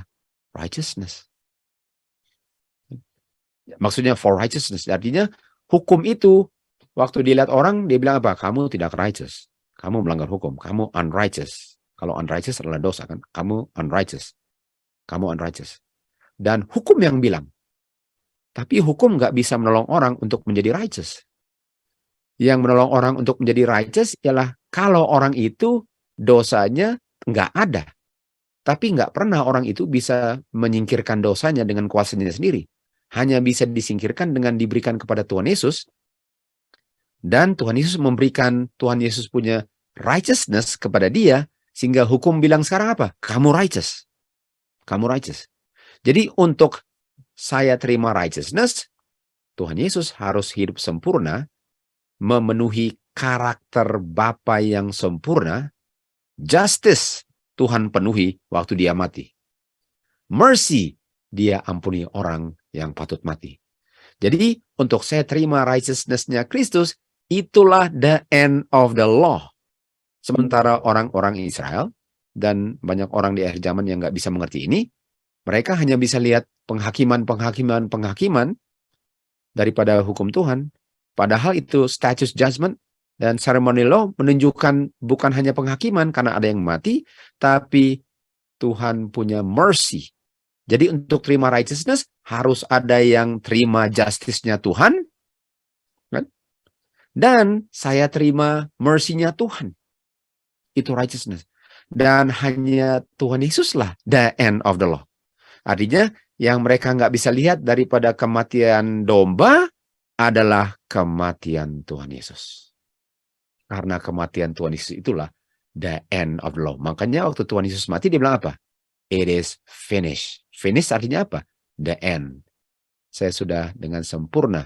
Righteousness. Maksudnya for righteousness. Artinya hukum itu waktu dilihat orang, dia bilang apa? Kamu tidak righteous. Kamu melanggar hukum. Kamu unrighteous. Kalau unrighteous adalah dosa, kan? Kamu unrighteous. Kamu unrighteous. Dan hukum yang bilang. Tapi hukum nggak bisa menolong orang untuk menjadi righteous. Yang menolong orang untuk menjadi righteous ialah kalau orang itu dosanya nggak ada. Tapi nggak pernah orang itu bisa menyingkirkan dosanya dengan kuasanya sendiri. Hanya bisa disingkirkan dengan diberikan kepada Tuhan Yesus. Dan Tuhan Yesus memberikan, Tuhan Yesus punya righteousness kepada dia. Sehingga hukum bilang sekarang apa? Kamu righteous. Kamu righteous. Jadi untuk saya terima righteousness, Tuhan Yesus harus hidup sempurna, memenuhi karakter Bapa yang sempurna. Justice Tuhan penuhi waktu dia mati. Mercy, dia ampuni orang yang patut mati. Jadi untuk saya terima righteousness-nya Kristus, itulah the end of the law. Sementara orang-orang Israel dan banyak orang di akhir zaman yang nggak bisa mengerti ini, mereka hanya bisa lihat penghakiman daripada hukum Tuhan. Padahal itu status judgment dan ceremony law menunjukkan bukan hanya penghakiman karena ada yang mati, tapi Tuhan punya mercy. Jadi untuk terima righteousness harus ada yang terima justice-nya Tuhan, kan? Dan saya terima mercy-nya Tuhan. Itu righteousness. Dan hanya Tuhan Yesuslah the end of the law. Artinya yang mereka nggak bisa lihat daripada kematian domba adalah kematian Tuhan Yesus. Karena kematian Tuhan Yesus itulah the end of the law. Makanya waktu Tuhan Yesus mati dia bilang apa? It is finished. Finish artinya apa? The end. Saya sudah dengan sempurna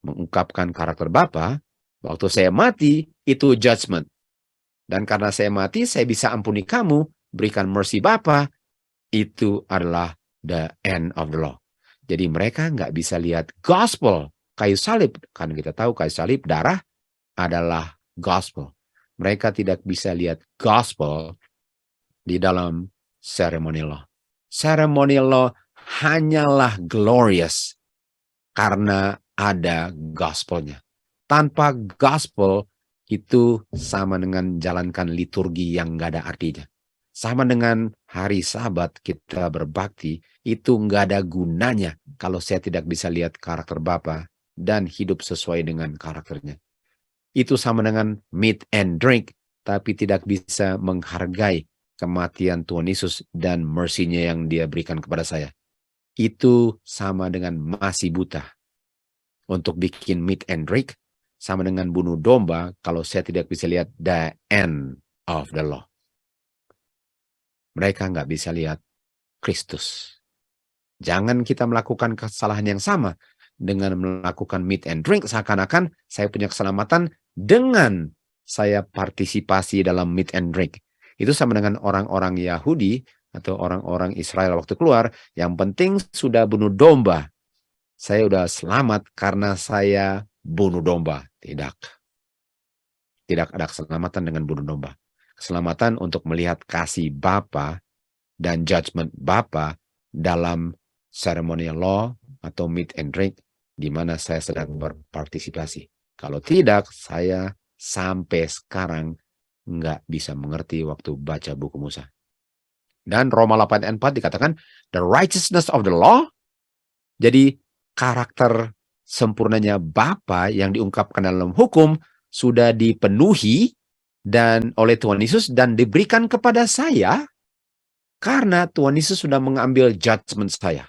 mengungkapkan karakter Bapa. Waktu saya mati itu judgment. Dan karena saya mati saya bisa ampuni kamu, berikan mercy Bapa. Itu adalah the end of the law. Jadi mereka nggak bisa lihat gospel, kayu salib. Karena kita tahu kayu salib, darah adalah gospel. Mereka tidak bisa lihat gospel di dalam ceremonial law. Ceremonial law hanyalah glorious karena ada gospelnya. Tanpa gospel itu sama dengan jalankan liturgi yang nggak ada artinya. Sama dengan hari Sabat kita berbakti, itu nggak ada gunanya kalau saya tidak bisa lihat karakter Bapa dan hidup sesuai dengan karakternya. Itu sama dengan meat and drink, tapi tidak bisa menghargai kematian Tuhan Yesus dan mercy-nya yang dia berikan kepada saya. Itu sama dengan masih buta. Untuk bikin meat and drink, sama dengan bunuh domba kalau saya tidak bisa lihat the end of the law. Mereka nggak bisa lihat Kristus. Jangan kita melakukan kesalahan yang sama dengan melakukan meat and drink seakan-akan saya punya keselamatan dengan saya partisipasi dalam meat and drink. Itu sama dengan orang-orang Yahudi atau orang-orang Israel waktu keluar, yang penting sudah bunuh domba, saya udah selamat karena saya bunuh domba. Tidak. Tidak ada keselamatan dengan bunuh domba. Keselamatan untuk melihat kasih Bapa dan judgment Bapa dalam ceremonial law atau meat and drink di mana saya sedang berpartisipasi. Kalau tidak, saya sampai sekarang nggak bisa mengerti waktu baca buku Musa. Dan Roma 8 ayat 4 dikatakan, the righteousness of the law, jadi karakter sempurnanya Bapa yang diungkapkan dalam hukum sudah dipenuhi dan oleh Tuhan Yesus dan diberikan kepada saya karena Tuhan Yesus sudah mengambil judgment saya.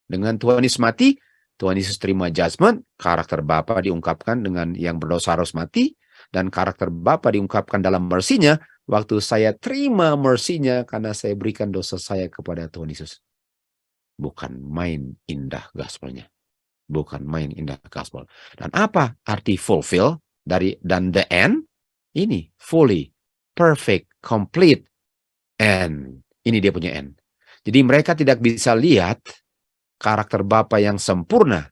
Dengan Tuhan Yesus mati, Tuhan Yesus terima judgment, karakter Bapa diungkapkan dengan yang berdosa harus mati, dan karakter Bapa diungkapkan dalam mercy-Nya waktu saya terima mercy-Nya karena saya berikan dosa saya kepada Tuhan Yesus. Bukan main indah gospel-nya. Bukan main indah gospel. Dan apa arti fulfill dan the end? Ini fully, perfect, complete, end. Ini dia punya end. Jadi mereka tidak bisa lihat karakter Bapa yang sempurna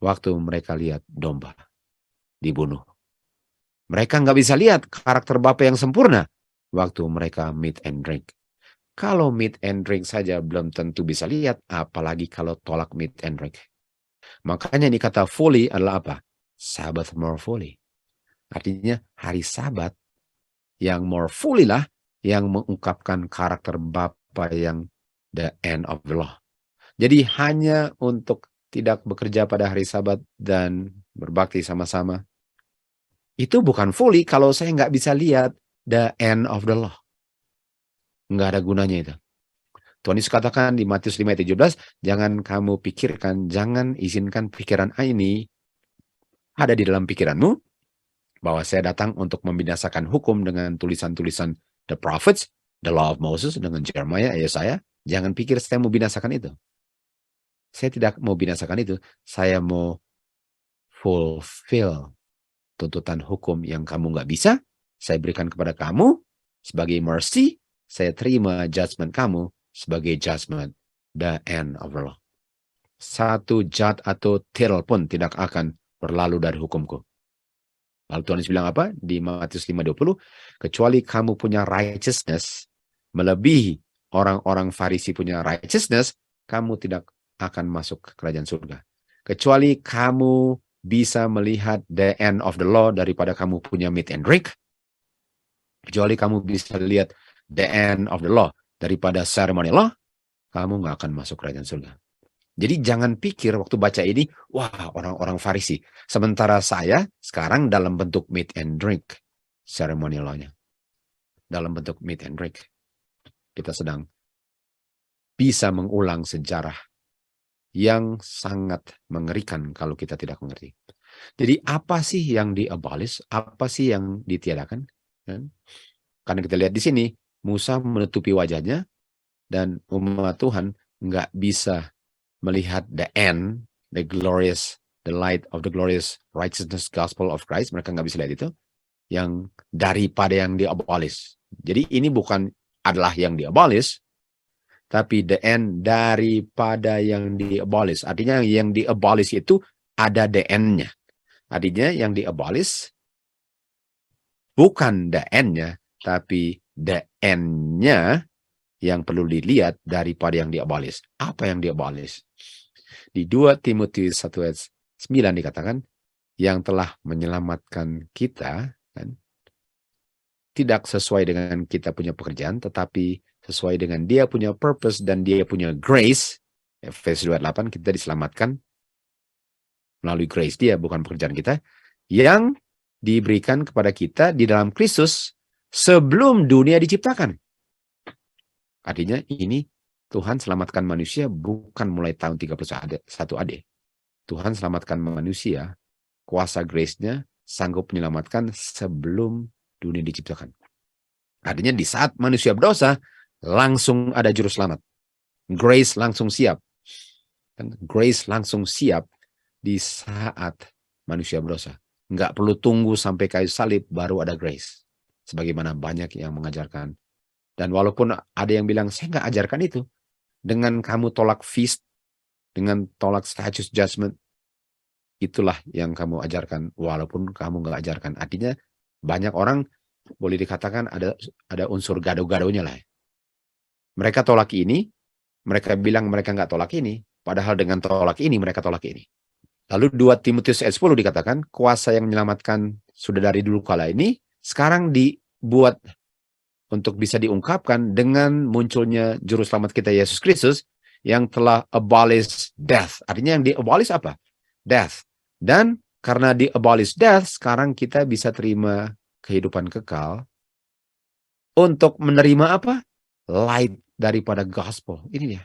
waktu mereka lihat domba dibunuh. Mereka nggak bisa lihat karakter Bapa yang sempurna waktu mereka meat and drink. Kalau meat and drink saja belum tentu bisa lihat, apalagi kalau tolak meat and drink. Makanya ini kata fully adalah apa? Sabbath more fully. Artinya hari Sabat yang more fully lah yang mengungkapkan karakter Bapa yang the end of the law. Jadi hanya untuk tidak bekerja pada hari Sabat dan berbakti sama-sama. Itu bukan fully kalau saya nggak bisa lihat the end of the law. Nggak ada gunanya itu. Tuhan Yesus katakan di Matius 5 ayat 17, jangan kamu pikirkan, jangan izinkan pikiran ini ada di dalam pikiranmu, bahwa saya datang untuk membinasakan hukum dengan tulisan-tulisan the prophets, the law of Moses, dengan Jeremiah, Yesaya. Jangan pikir saya mau binasakan itu. Saya tidak mau binasakan itu. Saya mau fulfill tuntutan hukum yang kamu nggak bisa. Saya berikan kepada kamu sebagai mercy. Saya terima judgment kamu sebagai judgment, the end of the law. Satu jot atau tittle pun tidak akan berlalu dari hukumku. Lalu Tuhan Yesus bilang apa? Di Matius 5:20, kecuali kamu punya righteousness, melebihi orang-orang Farisi punya righteousness, kamu tidak akan masuk ke kerajaan surga. Kecuali kamu bisa melihat the end of the law daripada kamu punya meat and drink, kecuali kamu bisa lihat the end of the law daripada ceremony law, kamu nggak akan masuk kerajaan surga. Jadi jangan pikir waktu baca ini, wah orang-orang Farisi. Sementara saya sekarang dalam bentuk meat and drink ceremony law-nya. Dalam bentuk meat and drink. Kita sedang bisa mengulang sejarah yang sangat mengerikan kalau kita tidak mengerti. Jadi apa sih yang di-abolish? Apa sih yang ditiadakan? Karena kita lihat di sini, Musa menutupi wajahnya dan umat Tuhan nggak bisa melihat the end, the light of the glorious righteousness gospel of Christ. Mereka nggak bisa lihat itu. Yang daripada yang di-abolish. Jadi ini bukan adalah yang di-abolish, tapi the end daripada yang di-abolish. Artinya yang di-abolish itu ada the end-nya. Artinya yang di-abolish bukan the end-nya, tapi the end-nya yang perlu dilihat daripada yang di-abolish. Apa yang di-abolish? Di 2 Timotius 1 ayat 9 dikatakan, yang telah menyelamatkan kita, kan, tidak sesuai dengan kita punya pekerjaan, tetapi sesuai dengan dia punya purpose dan dia punya grace. Efesus 2:8, kita diselamatkan melalui grace dia, bukan pekerjaan kita, yang diberikan kepada kita di dalam Kristus sebelum dunia diciptakan. Artinya ini Tuhan selamatkan manusia bukan mulai tahun 31 AD. Tuhan selamatkan manusia, kuasa grace-nya sanggup menyelamatkan sebelum dunia diciptakan. Artinya di saat manusia berdosa, langsung ada juru selamat. Grace langsung siap. Grace langsung siap di saat manusia berdosa. Nggak perlu tunggu sampai kayu salib baru ada grace. Sebagaimana banyak yang mengajarkan. Dan walaupun ada yang bilang, saya nggak ajarkan itu. Dengan kamu tolak feast, dengan tolak status judgment. Itulah yang kamu ajarkan, walaupun kamu nggak ajarkan. Artinya banyak orang boleh dikatakan ada unsur gado-gadonya lah. Mereka tolak ini, mereka bilang mereka nggak tolak ini, padahal dengan tolak ini mereka tolak ini. Lalu 2 Timotius ayat 10 dikatakan, kuasa yang menyelamatkan sudah dari dulu kala ini, sekarang dibuat untuk bisa diungkapkan dengan munculnya juru selamat kita Yesus Kristus yang telah abolish death. Artinya yang di-abolish apa? Death. Dan karena di-abolish death, sekarang kita bisa terima kehidupan kekal untuk menerima apa? Light daripada gospel. Ini dia.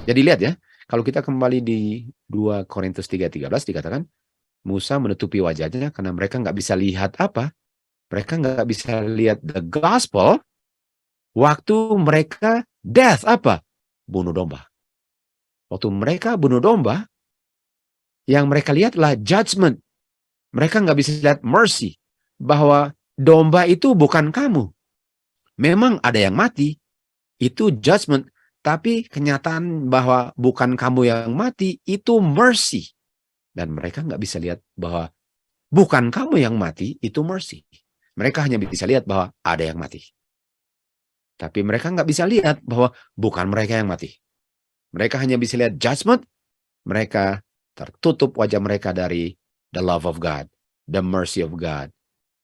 Jadi lihat ya, kalau kita kembali di 2 Korintus 3:13 dikatakan, Musa menutupi wajahnya karena mereka nggak bisa lihat apa? Mereka nggak bisa lihat the gospel waktu mereka death apa? Bunuh domba. Waktu mereka bunuh domba, yang mereka lihatlah judgment. Mereka nggak bisa lihat mercy. Bahwa domba itu bukan kamu. Memang ada yang mati. Itu judgment. Tapi kenyataan bahwa bukan kamu yang mati, itu mercy. Dan mereka nggak bisa lihat bahwa bukan kamu yang mati, itu mercy. Mereka hanya bisa lihat bahwa ada yang mati. Tapi mereka nggak bisa lihat bahwa bukan mereka yang mati. Mereka hanya bisa lihat judgment. Mereka tertutup wajah mereka dari the love of God, the mercy of God,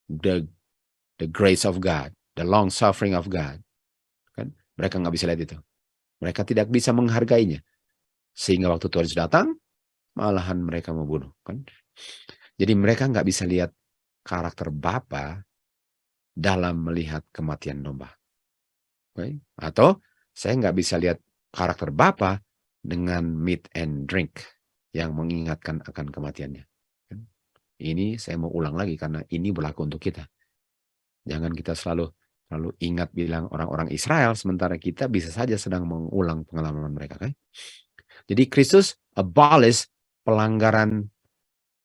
the grace of God, the long suffering of God. Kan? Mereka nggak bisa lihat itu. Mereka tidak bisa menghargainya. Sehingga waktu Tuhan Yesus datang, malahan mereka membunuh. Kan? Jadi mereka nggak bisa lihat karakter Bapa dalam melihat kematian domba. Okay? Atau saya nggak bisa lihat karakter Bapa dengan meat and drink yang mengingatkan akan kematiannya. Ini saya mau ulang lagi karena ini berlaku untuk kita. Jangan kita selalu ingat bilang orang-orang Israel, sementara kita bisa saja sedang mengulang pengalaman mereka. Kan? Jadi Kristus abolish pelanggaran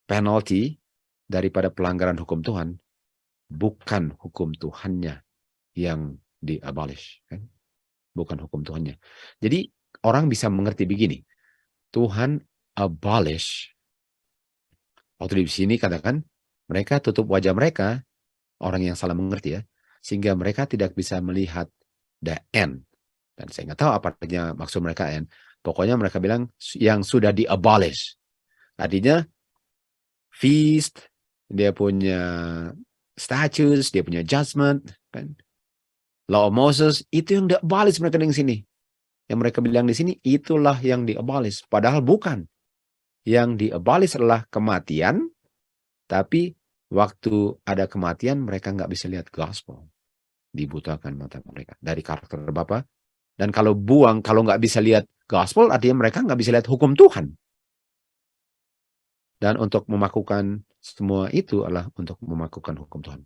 penalty daripada pelanggaran hukum Tuhan, bukan hukum Tuhannya yang di-abolish. Kan? Bukan hukum Tuhannya. Jadi orang bisa mengerti begini, Tuhan abolish. Waktu di sini katakan, mereka tutup wajah mereka, orang yang salah mengerti ya, sehingga mereka tidak bisa melihat the end. Dan saya nggak tahu apa artinya maksud mereka end. Pokoknya mereka bilang yang sudah di-abolish. Artinya feast, dia punya status, dia punya judgment, kan? Law of Moses, itu yang di-abolish mereka di sini. Yang mereka bilang di sini, itulah yang di-abolish. Padahal bukan. Yang di-abolish adalah kematian, tapi waktu ada kematian, mereka nggak bisa lihat gospel. Dibutakan mata mereka dari karakter Bapa. Dan kalau nggak bisa lihat gospel, artinya mereka nggak bisa lihat hukum Tuhan. Dan untuk memakukan semua itu adalah untuk memakukan hukum Tuhan.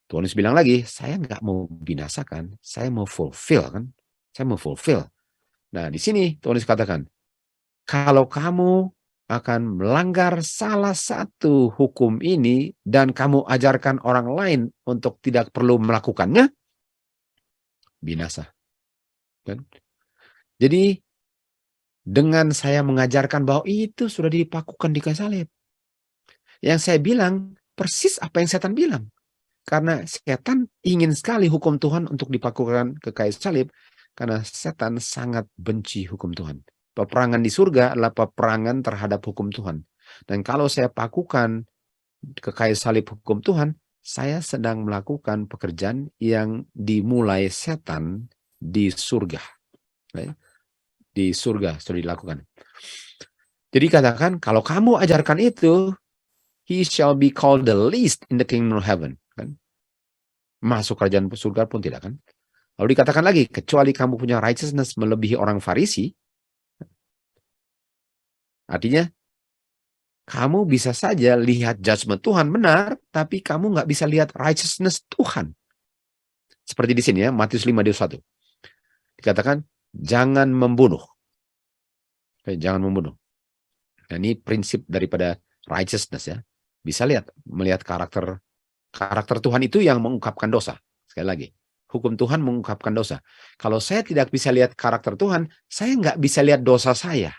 Tuhan Yesus bilang lagi, saya nggak mau binasakan, saya mau fulfill kan. Saya mau fulfill. Nah, di sini Tuhan Yesus katakan, kalau kamu akan melanggar salah satu hukum ini dan kamu ajarkan orang lain untuk tidak perlu melakukannya, binasa. Kan? Jadi dengan saya mengajarkan bahwa itu sudah dipakukan di kayu salib. Yang saya bilang persis apa yang setan bilang. Karena setan ingin sekali hukum Tuhan untuk dipakukan ke kayu salib. Karena setan sangat benci hukum Tuhan. Peperangan di surga adalah peperangan terhadap hukum Tuhan. Dan kalau saya pakukan ke kayu salib hukum Tuhan, saya sedang melakukan pekerjaan yang dimulai setan di surga. Di surga sudah dilakukan. Jadi katakan, kalau kamu ajarkan itu, he shall be called the least in the kingdom of heaven. Kan? Masuk kerajaan surga pun tidak kan. Lalu dikatakan lagi, kecuali kamu punya righteousness melebihi orang Farisi, artinya kamu bisa saja lihat judgment Tuhan benar, tapi kamu nggak bisa lihat righteousness Tuhan. Seperti di sini ya, Matius 5:21. Dikatakan, jangan membunuh. Jangan membunuh. Nah, ini prinsip daripada righteousness ya. Bisa melihat karakter Tuhan itu yang mengungkapkan dosa. Sekali lagi, hukum Tuhan mengungkapkan dosa. Kalau saya tidak bisa lihat karakter Tuhan, saya nggak bisa lihat dosa saya.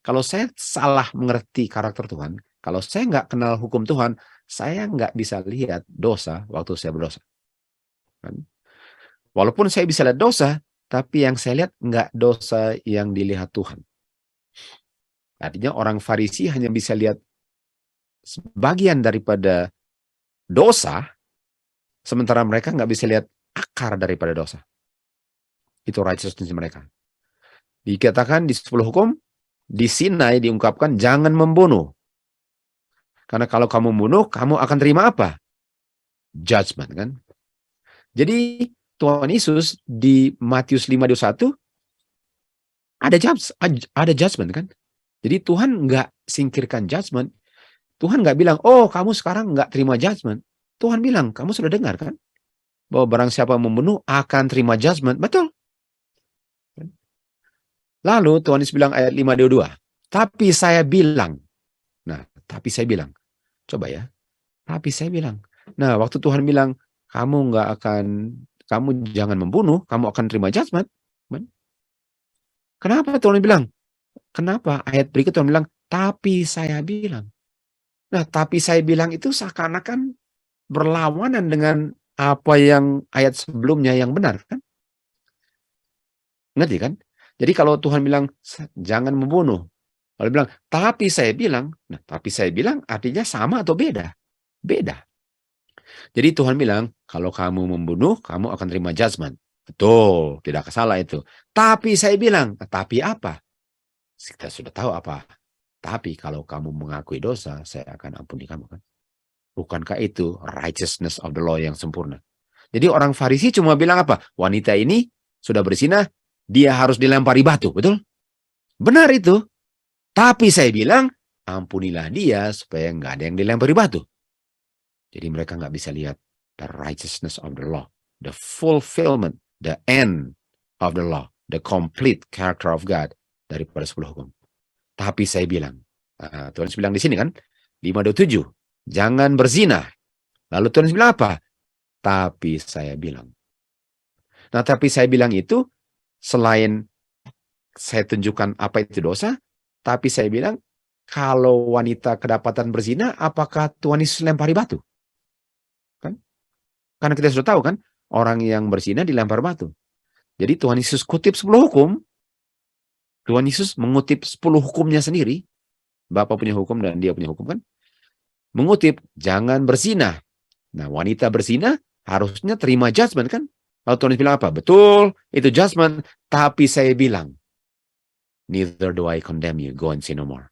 Kalau saya salah mengerti karakter Tuhan, kalau saya nggak kenal hukum Tuhan, saya nggak bisa lihat dosa waktu saya berdosa. Kan? Walaupun saya bisa lihat dosa, tapi yang saya lihat nggak dosa yang dilihat Tuhan. Artinya orang Farisi hanya bisa lihat sebagian daripada dosa, sementara mereka nggak bisa lihat akar daripada dosa. Itu righteousness mereka. Dikatakan di 10 hukum, di Sinai diungkapkan jangan membunuh. Karena kalau kamu membunuh, kamu akan terima apa? Judgment, kan? Jadi Tuhan Yesus di Matius 5:21 ada judgment, kan? Jadi Tuhan nggak singkirkan judgment. Tuhan nggak bilang, oh kamu sekarang nggak terima judgment. Tuhan bilang, kamu sudah dengar kan? Bahwa barang siapa membunuh akan terima judgment. Betul. Lalu Tuhan Yesus bilang ayat 5:22. Tapi saya bilang. Nah, tapi saya bilang. Coba ya. Tapi saya bilang. Nah, waktu Tuhan bilang, kamu jangan membunuh, kamu akan terima judgment. Kenapa Tuhan bilang? Kenapa? Ayat berikut Tuhan bilang, tapi saya bilang. Nah, tapi saya bilang itu seakan-akan berlawanan dengan apa yang ayat sebelumnya yang benar, kan? Ngerti kan? Jadi kalau Tuhan bilang, jangan membunuh. Lalu bilang, tapi saya bilang. Nah, tapi saya bilang artinya sama atau beda? Beda. Jadi Tuhan bilang, kalau kamu membunuh, kamu akan terima judgment. Betul, tidak salah itu. Tapi saya bilang, tapi apa? Kita sudah tahu apa. Tapi kalau kamu mengakui dosa, saya akan ampuni kamu, kan? Bukankah itu righteousness of the law yang sempurna? Jadi orang Farisi cuma bilang apa? Wanita ini sudah berzinah, dia harus dilempari batu, betul? Benar itu. Tapi saya bilang, ampunilah dia supaya nggak ada yang dilempari batu. Jadi mereka nggak bisa lihat the righteousness of the law, the fulfillment, the end of the law, the complete character of God daripada 10 hukum. Tapi saya bilang, Tuhan bilang di sini kan, 5:27, jangan berzina. Lalu Tuhan bilang apa? Tapi saya bilang. Nah, tapi saya bilang itu, selain saya tunjukkan apa itu dosa, tapi saya bilang, kalau wanita kedapatan berzina, apakah Tuhan Yesus lempari batu? Kan? Karena kita sudah tahu kan, orang yang berzina dilempar batu. Jadi Tuhan Yesus kutip 10 hukum, Tuhan Yesus mengutip 10 hukumnya sendiri, Bapa punya hukum dan dia punya hukum, kan? Mengutip, jangan berzina. Nah, wanita berzina harusnya terima judgment, kan? Lalu Tuhan bilang apa? Betul, itu judgment. Tapi saya bilang, neither do I condemn you, go and sin no more.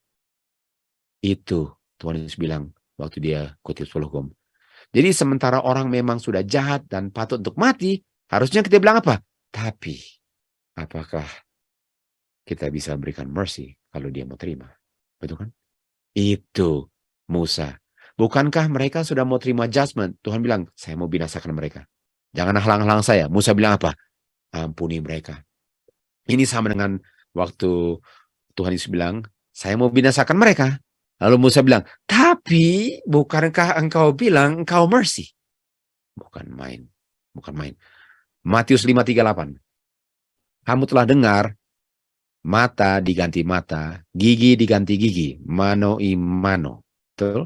Itu Tuhan Yesus bilang waktu dia kutip 10 hukum. Jadi sementara orang memang sudah jahat dan patut untuk mati, harusnya kita bilang apa? Tapi, apakah kita bisa berikan mercy kalau dia mau terima? Betul kan? Itu Musa. Bukankah mereka sudah mau terima judgment? Tuhan bilang, saya mau binasakan mereka. Jangan halang-halang saya. Musa bilang apa? Ampuni mereka. Ini sama dengan waktu Tuhan Yesus bilang, saya mau binasakan mereka. Lalu Musa bilang, tapi bukankah engkau bilang engkau mercy? Bukan main. Bukan main. Matius 5:38. Kamu telah dengar, mata diganti mata, gigi diganti gigi, mano i mano. Betul?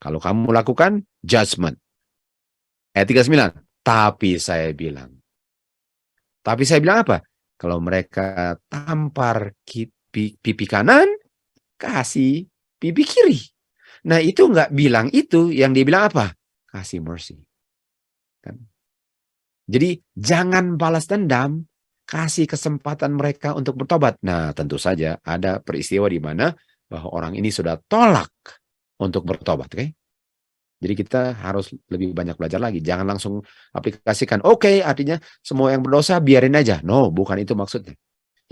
Kalau kamu lakukan, judgment. Ayat 39. Tapi saya bilang. Tapi saya bilang apa? Kalau mereka tampar pipi kanan, kasih pipi kiri. Nah, itu nggak bilang itu, yang dia bilang apa? Kasih mercy. Kan? Jadi jangan balas dendam, kasih kesempatan mereka untuk bertobat. Nah, tentu saja ada peristiwa di mana bahwa orang ini sudah tolak untuk bertobat, oke? Jadi kita harus lebih banyak belajar lagi. Jangan langsung aplikasikan, oke, artinya semua yang berdosa biarin aja. No, bukan itu maksudnya.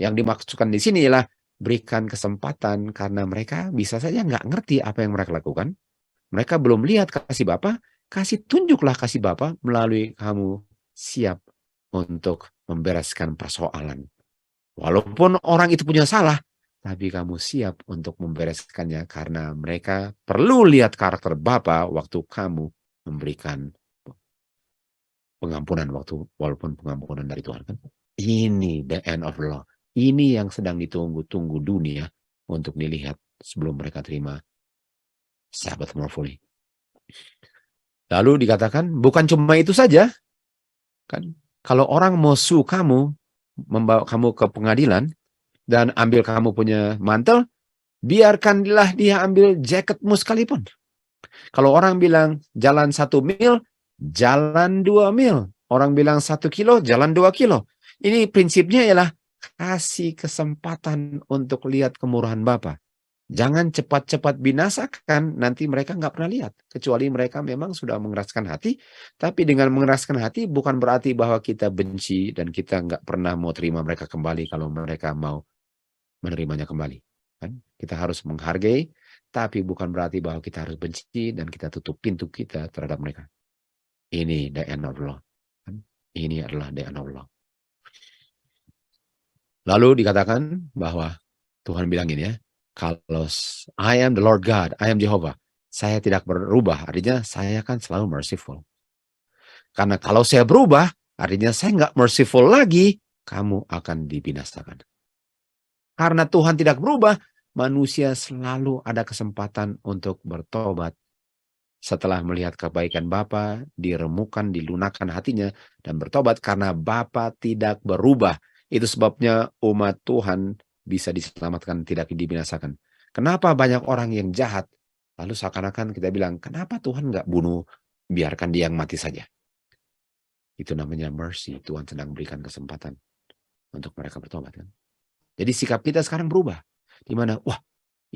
Yang dimaksudkan di sini ialah berikan kesempatan karena mereka bisa saja nggak ngerti apa yang mereka lakukan. Mereka belum lihat kasih Bapa, kasih tunjuklah kasih Bapa melalui kamu siap untuk membereskan persoalan. Walaupun orang itu punya salah, tapi kamu siap untuk membereskannya karena mereka perlu lihat karakter Bapa waktu kamu memberikan pengampunan walaupun pengampunan dari Tuhan, kan? Ini the end of the law. Ini yang sedang ditunggu-tunggu dunia untuk dilihat sebelum mereka terima Sabbath more fully. Lalu dikatakan bukan cuma itu saja, kan? Kalau orang mau sue kamu, membawa kamu ke pengadilan dan ambil kamu punya mantel, biarkanlah dia ambil jaketmu sekalipun. Kalau orang bilang jalan 1 mil, jalan 2 mil. Orang bilang 1 kilo, jalan 2 kilo. Ini prinsipnya ialah kasih kesempatan untuk lihat kemurahan Bapa. Jangan cepat-cepat binasakan, nanti mereka nggak pernah lihat. Kecuali mereka memang sudah mengeraskan hati, tapi dengan mengeraskan hati bukan berarti bahwa kita benci dan kita nggak pernah mau terima mereka kembali kalau mereka mau menerimanya kembali. Kan? Kita harus menghargai, tapi bukan berarti bahwa kita harus benci dan kita tutup pintu kita terhadap mereka. Ini the end of law. Kan? Ini adalah the end of law. Lalu dikatakan bahwa Tuhan bilang gini ya, kalau I am the Lord God, I am Jehovah, saya tidak berubah, artinya saya kan selalu merciful. Karena kalau saya berubah, artinya saya nggak merciful lagi, kamu akan dibinasakan. Karena Tuhan tidak berubah, manusia selalu ada kesempatan untuk bertobat. Setelah melihat kebaikan Bapa, diremukan, dilunakkan hatinya, dan bertobat karena Bapa tidak berubah. Itu sebabnya umat Tuhan bisa diselamatkan, tidak dibinasakan. Kenapa banyak orang yang jahat? Lalu seakan-akan kita bilang, kenapa Tuhan nggak bunuh, biarkan dia yang mati saja? Itu namanya mercy. Tuhan sedang berikan kesempatan untuk mereka bertobat. Kan? Jadi sikap kita sekarang berubah. Di mana, wah,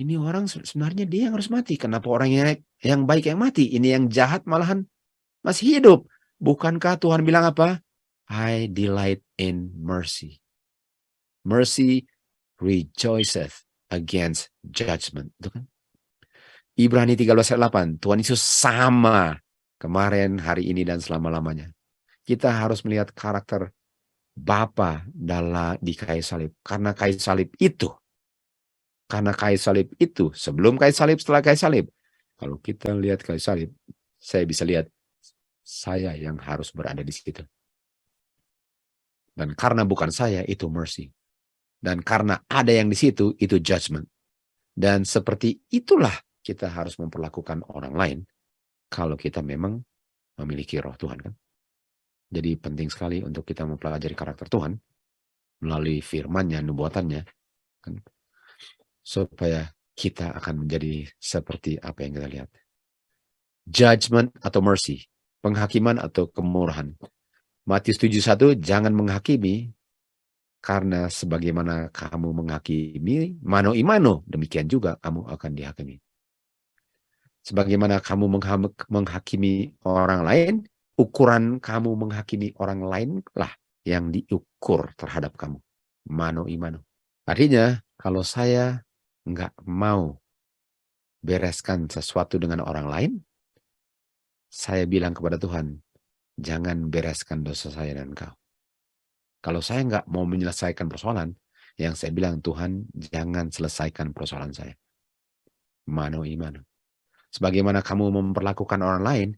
ini orang sebenarnya dia yang harus mati. Kenapa orang yang baik yang mati? Ini yang jahat malahan masih hidup. Bukankah Tuhan bilang apa? I delight in mercy. Mercy rejoiceth against judgment. Itu kan? Ibrani 13:8. Tuhan Yesus sama kemarin, hari ini, dan selama-lamanya. Kita harus melihat karakter Bapa di kayu salib. Karena kayu salib itu. Sebelum kayu salib, setelah kayu salib. Kalau kita lihat kayu salib, saya bisa lihat saya yang harus berada di situ. Dan karena bukan saya, itu mercy. Dan karena ada yang di situ, itu judgment. Dan seperti itulah kita harus memperlakukan orang lain kalau kita memang memiliki roh Tuhan. Kan? Jadi penting sekali untuk kita mempelajari karakter Tuhan melalui firman-Nya, nubuatannya, kan? Supaya kita akan menjadi seperti apa yang kita lihat. Judgment atau mercy, penghakiman atau kemurahan. Matius 7:1, jangan menghakimi, karena sebagaimana kamu menghakimi mano imano, demikian juga kamu akan dihakimi. Sebagaimana kamu menghakimi orang lain, ukuran kamu menghakimi orang lain lah yang diukur terhadap kamu. Mano imano. Artinya, kalau saya nggak mau bereskan sesuatu dengan orang lain, saya bilang kepada Tuhan, jangan bereskan dosa saya dan kau. Kalau saya nggak mau menyelesaikan persoalan, yang saya bilang, Tuhan, jangan selesaikan persoalan saya. Mano imano. Sebagaimana kamu memperlakukan orang lain,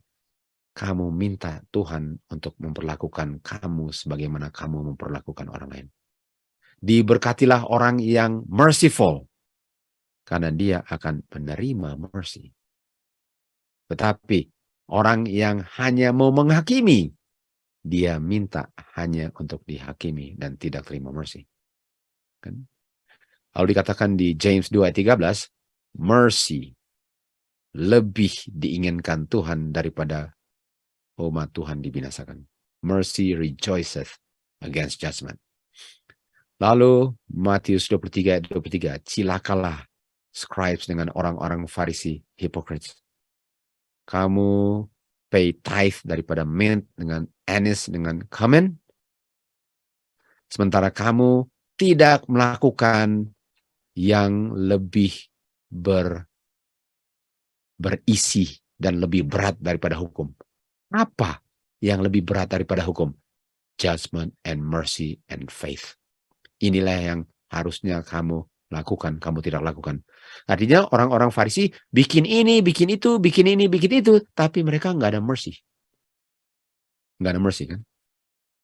kamu minta Tuhan untuk memperlakukan kamu sebagaimana kamu memperlakukan orang lain. Diberkatilah orang yang merciful, karena dia akan menerima mercy. Tetapi orang yang hanya mau menghakimi, dia minta hanya untuk dihakimi dan tidak terima mercy. Kan? Lalu dikatakan di James 2:13, mercy lebih diinginkan Tuhan daripada umat Tuhan dibinasakan. Mercy rejoiceth against judgment. Lalu Matius 23:23, cilakalah scribes dengan orang-orang Farisi hypocrites. Kamu pay tithe daripada mint dengan anise dengan cumin, sementara kamu tidak melakukan yang lebih berisi dan lebih berat daripada hukum. Apa yang lebih berat daripada hukum? Judgment and mercy and faith. Inilah yang harusnya kamu lakukan, kamu tidak lakukan. Artinya orang-orang Farisi bikin ini, bikin itu, bikin ini, bikin itu, tapi mereka nggak ada mercy. Nggak ada mercy kan?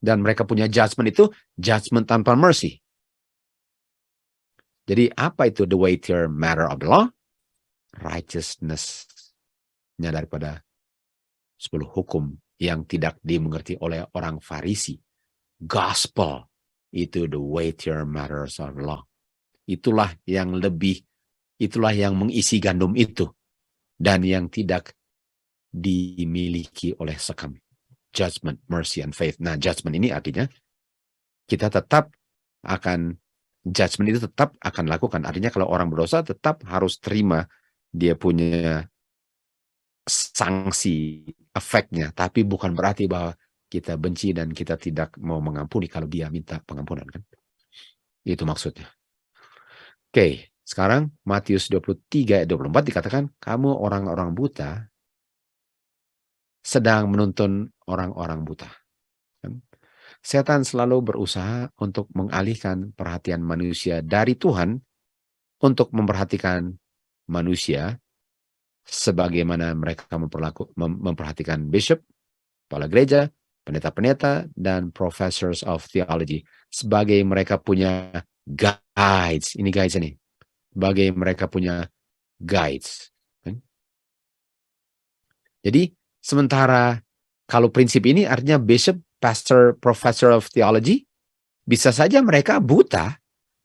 Dan mereka punya judgment itu, judgment tanpa mercy. Jadi apa itu the weightier matter of the law? Righteousness-nya daripada 10 hukum yang tidak dimengerti oleh orang Farisi. Gospel itu the weightier matters of the law. Itulah yang mengisi gandum itu dan yang tidak dimiliki oleh sekam. Judgment, mercy, and faith. Nah, judgment ini artinya kita tetap akan judgment itu tetap akan lakukan. Artinya kalau orang berdosa tetap harus terima dia punya sanksi efeknya, tapi bukan berarti bahwa kita benci dan kita tidak mau mengampuni kalau dia minta pengampunan, kan? Itu maksudnya. Oke, sekarang Matius 23 ayat 24 dikatakan, kamu orang-orang buta sedang menuntun orang-orang buta. Setan selalu berusaha untuk mengalihkan perhatian manusia dari Tuhan untuk memperhatikan manusia sebagaimana mereka memperhatikan bishop, kepala gereja, pendeta-pendeta, dan professors of theology. Sebagai mereka punya guides. Ini guides ini. Sebagai mereka punya guides. Jadi, sementara kalau prinsip ini artinya bishop, pastor, professor of theology, bisa saja mereka buta,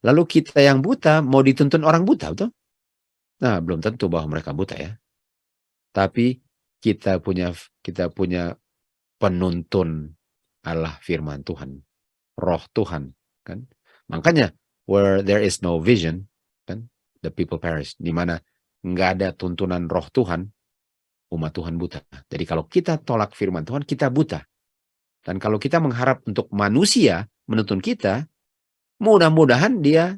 lalu kita yang buta mau dituntun orang buta, betul? Nah, belum tentu bahwa mereka buta ya. Tapi kita punya penuntun adalah firman Tuhan, roh Tuhan, kan? Makanya where there is no vision, kan, the people perish. Di mana nggak ada tuntunan roh Tuhan, umat Tuhan buta. Jadi kalau kita tolak firman Tuhan, kita buta. Dan kalau kita mengharap untuk manusia menuntun kita, mudah-mudahan dia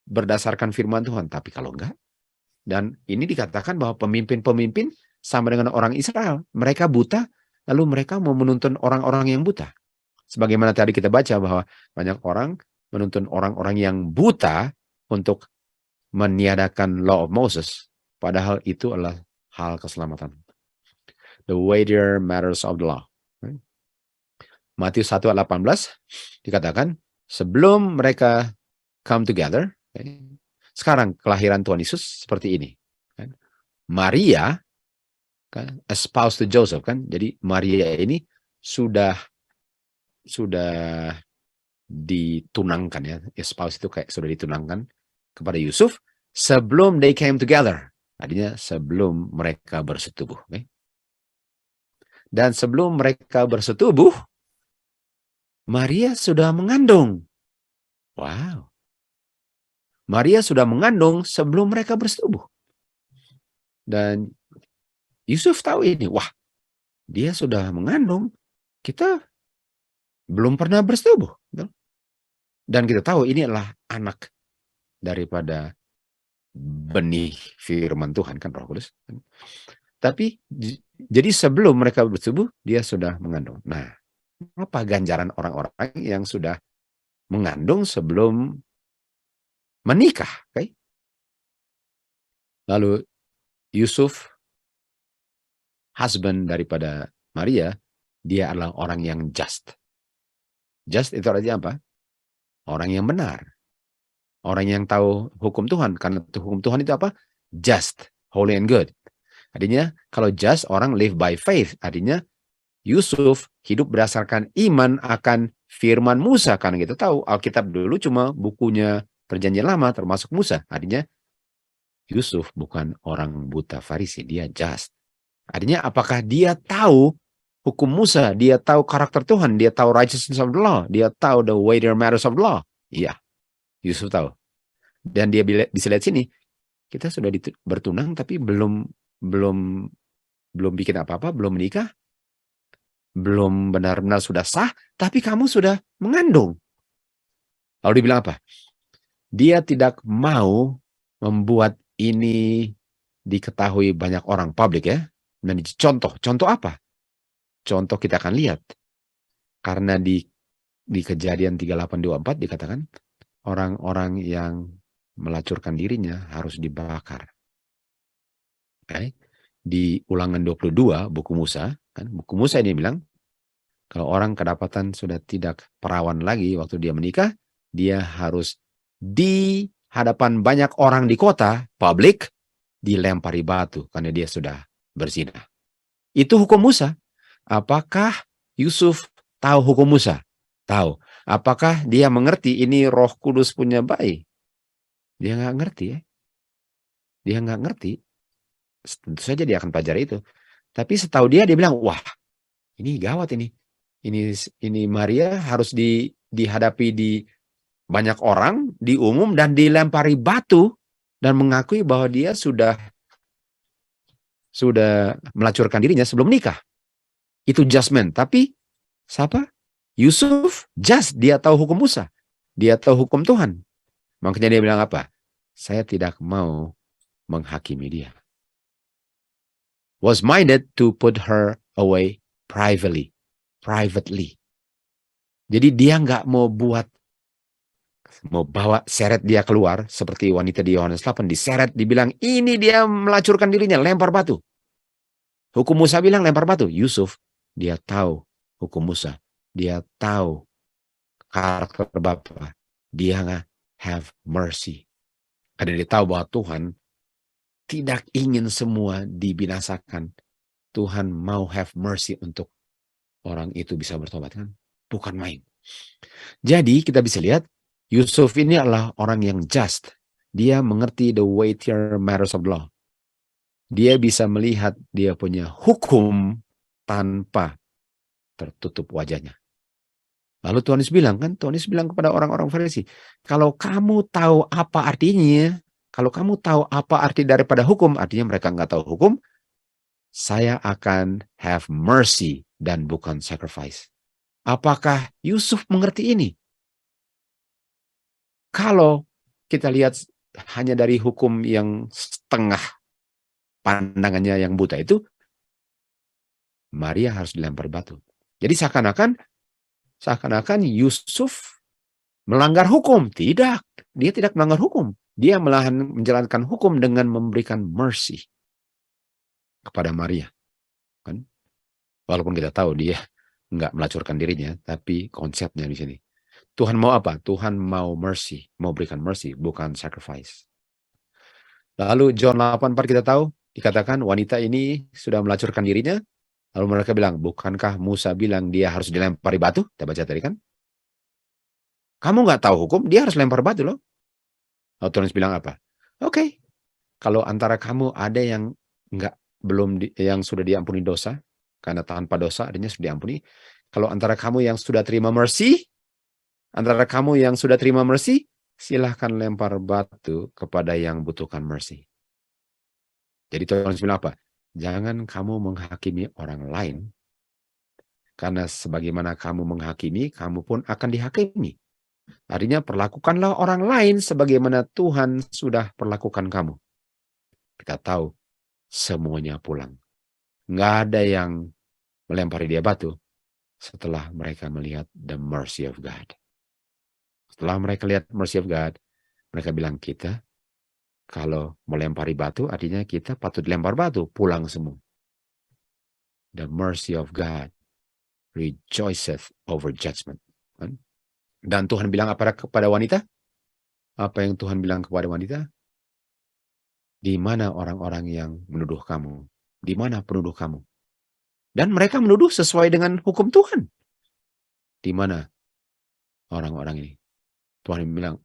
berdasarkan firman Tuhan. Tapi kalau enggak, dan ini dikatakan bahwa pemimpin-pemimpin sama dengan orang Israel. Mereka buta, lalu mereka mau menuntun orang-orang yang buta. Sebagaimana tadi kita baca bahwa banyak orang menuntun orang-orang yang buta untuk meniadakan law of Moses. Padahal itu adalah hal keselamatan. The weightier matters of the law. Matius 1 ayat 18 dikatakan, sebelum mereka come together, sekarang kelahiran Tuhan Yesus seperti ini. Maria, kan, espoused to Joseph, kan? Jadi Maria ini sudah ditunangkan ya. Espoused itu kayak sudah ditunangkan kepada Yusuf sebelum they came together. Artinya sebelum mereka bersetubuh. Okay? Dan sebelum mereka bersetubuh, Maria sudah mengandung. Wow. Maria sudah mengandung sebelum mereka bersetubuh. Dan Yusuf tahu ini. Wah, dia sudah mengandung. Kita belum pernah bersetubuh. Dan kita tahu ini adalah anak daripada benih firman Tuhan, kan, Roh Kudus. Tapi, jadi sebelum mereka bersetubuh, dia sudah mengandung. Nah, apa ganjaran orang-orang yang sudah mengandung sebelum menikah? Okay? Lalu Yusuf, husband daripada Maria, dia adalah orang yang just. Just itu artinya apa? Orang yang benar. Orang yang tahu hukum Tuhan. Karena hukum Tuhan itu apa? Just, holy and good. Artinya, kalau just, orang live by faith. Artinya, Yusuf hidup berdasarkan iman akan firman Musa. Karena kita tahu Alkitab dulu cuma bukunya Perjanjian Lama termasuk Musa. Artinya Yusuf bukan orang buta Farisi, dia just. Artinya apakah dia tahu hukum Musa, dia tahu karakter Tuhan, dia tahu righteousness of the law, dia tahu the weightier matters of the law? Iya, Yusuf tahu. Dan dia bisa lihat sini, kita sudah bertunang tapi belum bikin apa-apa, belum menikah, belum benar-benar sudah sah, tapi kamu sudah mengandung. Lalu dibilang apa? Dia tidak mau membuat ini diketahui banyak orang, publik ya. Dan contoh apa? Contoh kita akan lihat. Karena di Kejadian 38-24 dikatakan orang-orang yang melacurkan dirinya harus dibakar. Okay? Di Ulangan 22 buku Musa, kan, buku Musa ini bilang kalau orang kedapatan sudah tidak perawan lagi waktu dia menikah, dia harus hadapan banyak orang di kota, publik, dilempari batu karena dia sudah berzina. Itu hukum Musa. Apakah Yusuf tahu hukum Musa? Tahu. Apakah dia mengerti ini Roh Kudus punya bayi? Dia nggak ngerti ya. Dia nggak ngerti. Tentu saja dia akan pelajari itu. Tapi setahu dia bilang, wah, ini gawat ini. Ini Maria harus dihadapi di banyak orang, di umum, dan dilempari batu dan mengakui bahwa dia sudah melacurkan dirinya sebelum nikah. Itu judgment. Tapi siapa? Yusuf just, dia tahu hukum Musa. Dia tahu hukum Tuhan. Makanya dia bilang apa? Saya tidak mau menghakimi dia. Was minded to put her away privately. Jadi dia nggak mau bawa seret dia keluar seperti wanita di Yohanes 8 diseret, dibilang ini dia melacurkan dirinya, lempar batu. Hukum Musa bilang lempar batu. Yusuf, dia tahu hukum Musa. Dia tahu karakter Bapa. Dia nggak have mercy. Karena dia tahu bahwa Tuhan tidak ingin semua dibinasakan. Tuhan mau have mercy untuk orang itu bisa bertobat, kan? Bukan main. Jadi kita bisa lihat Yusuf ini adalah orang yang just. Dia mengerti the weightier matters of law. Dia bisa melihat dia punya hukum tanpa tertutup wajahnya. Lalu Tuhan Yesus bilang, kan? Tuhan Yesus bilang kepada orang-orang Farisi, kalau kamu tahu apa artinya, kalau kamu tahu apa arti daripada hukum, artinya mereka nggak tahu hukum, saya akan have mercy dan bukan sacrifice. Apakah Yusuf mengerti ini? Kalau kita lihat hanya dari hukum yang setengah pandangannya yang buta itu, Maria harus dilempar batu. Jadi seakan-akan Yusuf melanggar hukum. Tidak, dia tidak melanggar hukum. Dia malahan menjalankan hukum dengan memberikan mercy kepada Maria. Kan? Walaupun kita tahu dia nggak melacurkan dirinya, tapi konsepnya di sini. Tuhan mau apa? Tuhan mau mercy, mau berikan mercy, bukan sacrifice. Lalu John 8:4 kita tahu, dikatakan wanita ini sudah melacurkan dirinya, lalu mereka bilang, bukankah Musa bilang dia harus dilempari batu? Kita baca tadi kan? Kamu nggak tahu hukum, dia harus lempar batu loh. Lalu Tuhan bilang apa? Oke, kalau antara kamu ada yang yang sudah diampuni dosa, karena tanpa dosa adanya sudah diampuni. Kalau antara kamu yang sudah terima mercy, silahkan lempar batu kepada yang butuhkan mercy. Jadi Tuhan bilang apa? Jangan kamu menghakimi orang lain, karena sebagaimana kamu menghakimi, kamu pun akan dihakimi. Artinya perlakukanlah orang lain sebagaimana Tuhan sudah perlakukan kamu. Kita tahu semuanya pulang. Nggak ada yang melempari dia batu setelah mereka melihat the mercy of God. Setelah mereka lihat mercy of God, mereka bilang kita kalau melempari batu artinya kita patut dilempar batu, pulang semua. The mercy of God rejoiceth over judgment. Dan Tuhan bilang apa kepada wanita? Apa yang Tuhan bilang kepada wanita? Di mana orang-orang yang menuduh kamu? Di mana penuduh kamu? Dan mereka menuduh sesuai dengan hukum Tuhan. Di mana orang-orang ini? Tuhan bilang,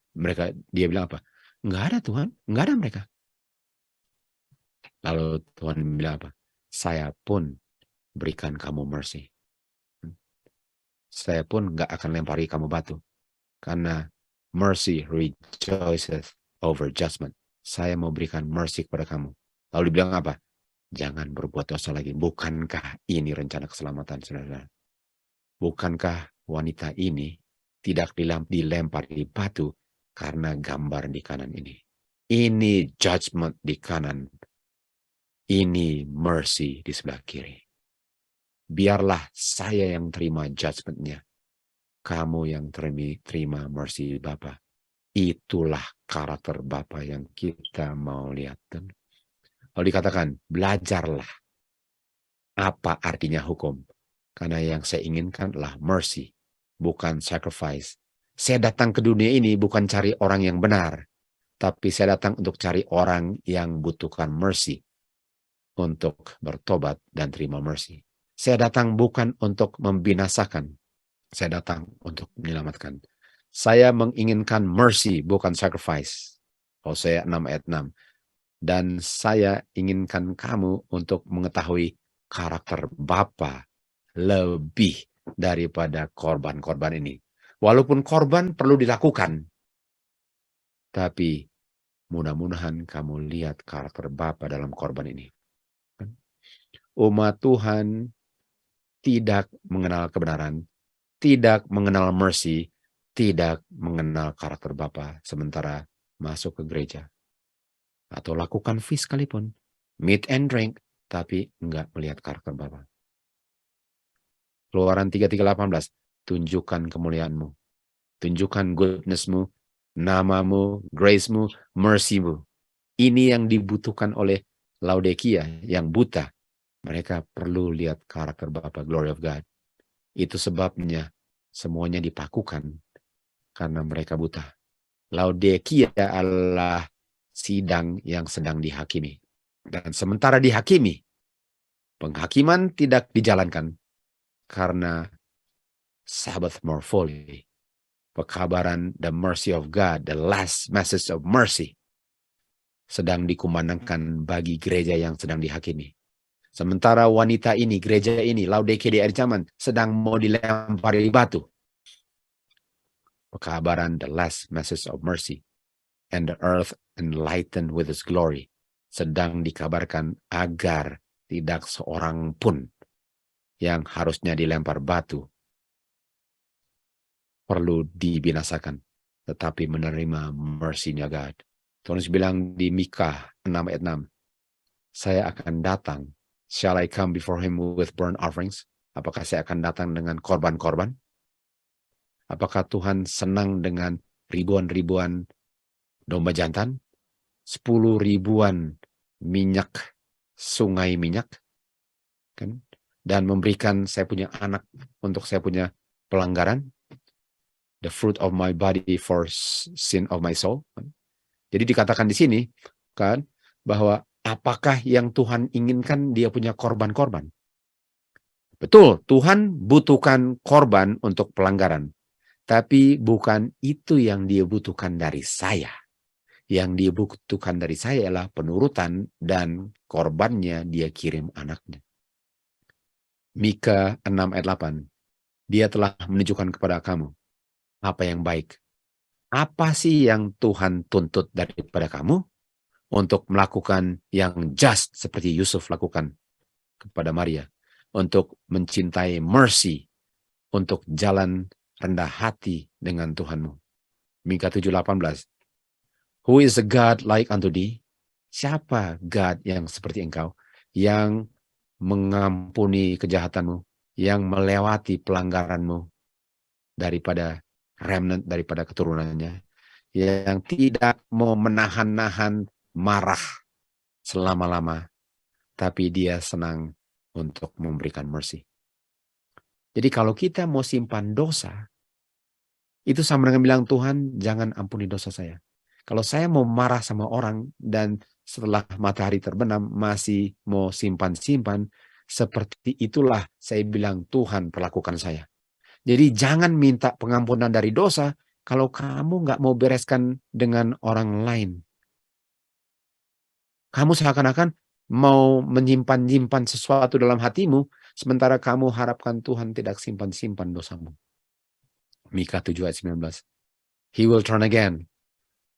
dia bilang apa? Enggak ada Tuhan, enggak ada mereka. Lalu Tuhan bilang apa? Saya pun berikan kamu mercy. Saya pun enggak akan lempari kamu batu. Karena mercy rejoiceth over judgment. Saya mau berikan mercy kepada kamu. Lalu dibilang apa? Jangan berbuat dosa lagi. Bukankah ini rencana keselamatan, saudara? Bukankah wanita ini tidak dilempar di batu karena gambar di kanan ini? Ini judgment di kanan. Ini mercy di sebelah kiri. Biarlah saya yang terima judgment-nya. Kamu yang terima mercy Bapa. Itulah karakter Bapa yang kita mau lihat. Lalu dikatakan, belajarlah apa artinya hukum. Karena yang saya inginkan adalah mercy, bukan sacrifice. Saya datang ke dunia ini bukan cari orang yang benar. Tapi saya datang untuk cari orang yang butuhkan mercy, untuk bertobat dan terima mercy. Saya datang bukan untuk membinasakan, saya datang untuk menyelamatkan. Saya menginginkan mercy, bukan sacrifice. Hosea 6 ayat 6. Dan saya inginkan kamu untuk mengetahui karakter Bapa lebih daripada korban-korban ini. Walaupun korban perlu dilakukan, tapi mudah-mudahan kamu lihat karakter Bapa dalam korban ini. Umat Tuhan tidak mengenal kebenaran, tidak mengenal mercy, tidak mengenal karakter Bapa, sementara masuk ke gereja. Atau lakukan feast sekalipun, meat and drink, tapi enggak melihat karakter Bapa. Keluaran 33:18, tunjukkan kemuliaanmu, tunjukkan goodness-mu, namamu, grace-mu, mercy-mu. Ini yang dibutuhkan oleh Laodikia yang buta. Mereka perlu lihat karakter Bapa, glory of God. Itu sebabnya semuanya dipakukan karena mereka buta. Laodikia adalah sidang yang sedang dihakimi. Dan sementara dihakimi, penghakiman tidak dijalankan karena Sabbath morphology, pekabaran the mercy of God, the last message of mercy, sedang dikumandangkan bagi gereja yang sedang dihakimi. Sementara wanita ini, gereja ini, Laodikia di akhir zaman, sedang mau dilempari batu. Pekabaran the last message of mercy, and the earth enlightened with His glory, sedang dikabarkan agar tidak seorang pun yang harusnya dilempar batu perlu dibinasakan, tetapi menerima mercy-nya God. Tuhan bilang di Mika 6 ayat 6, saya akan datang. Shall I come before him with burnt offerings? Apakah saya akan datang dengan korban-korban? Apakah Tuhan senang dengan ribuan-ribuan domba jantan? 10 ribuan minyak, sungai minyak? Kan? Dan memberikan saya punya anak untuk saya punya pelanggaran? The fruit of my body for sin of my soul. Jadi dikatakan di sini, kan, bahwa apakah yang Tuhan inginkan dia punya korban-korban? Betul, Tuhan butuhkan korban untuk pelanggaran. Tapi bukan itu yang dia butuhkan dari saya. Yang dia butuhkan dari saya adalah penurutan dan korbannya dia kirim anaknya. Mika 6 ayat 8. Dia telah menunjukkan kepada kamu apa yang baik. Apa sih yang Tuhan tuntut daripada kamu? Untuk melakukan yang just seperti Yusuf lakukan kepada Maria. Untuk mencintai mercy. Untuk jalan rendah hati dengan Tuhanmu. Mika 7:18. Who is a God like unto thee? Siapa God yang seperti engkau? Yang mengampuni kejahatanmu. Yang melewati pelanggaranmu. Daripada remnant, daripada keturunannya. Yang tidak mau menahan-nahan marah selama-lama, tapi dia senang untuk memberikan mercy. Jadi kalau kita mau simpan dosa, itu sama dengan bilang, Tuhan jangan ampuni dosa saya. Kalau saya mau marah sama orang dan setelah matahari terbenam masih mau simpan-simpan, seperti itulah saya bilang Tuhan perlakukan saya. Jadi jangan minta pengampunan dari dosa kalau kamu nggak mau bereskan dengan orang lain. Kamu seakan-akan mau menyimpan-nyimpan sesuatu dalam hatimu, sementara kamu harapkan Tuhan tidak simpan-simpan dosamu. Mika 7 ayat 19. He will turn again.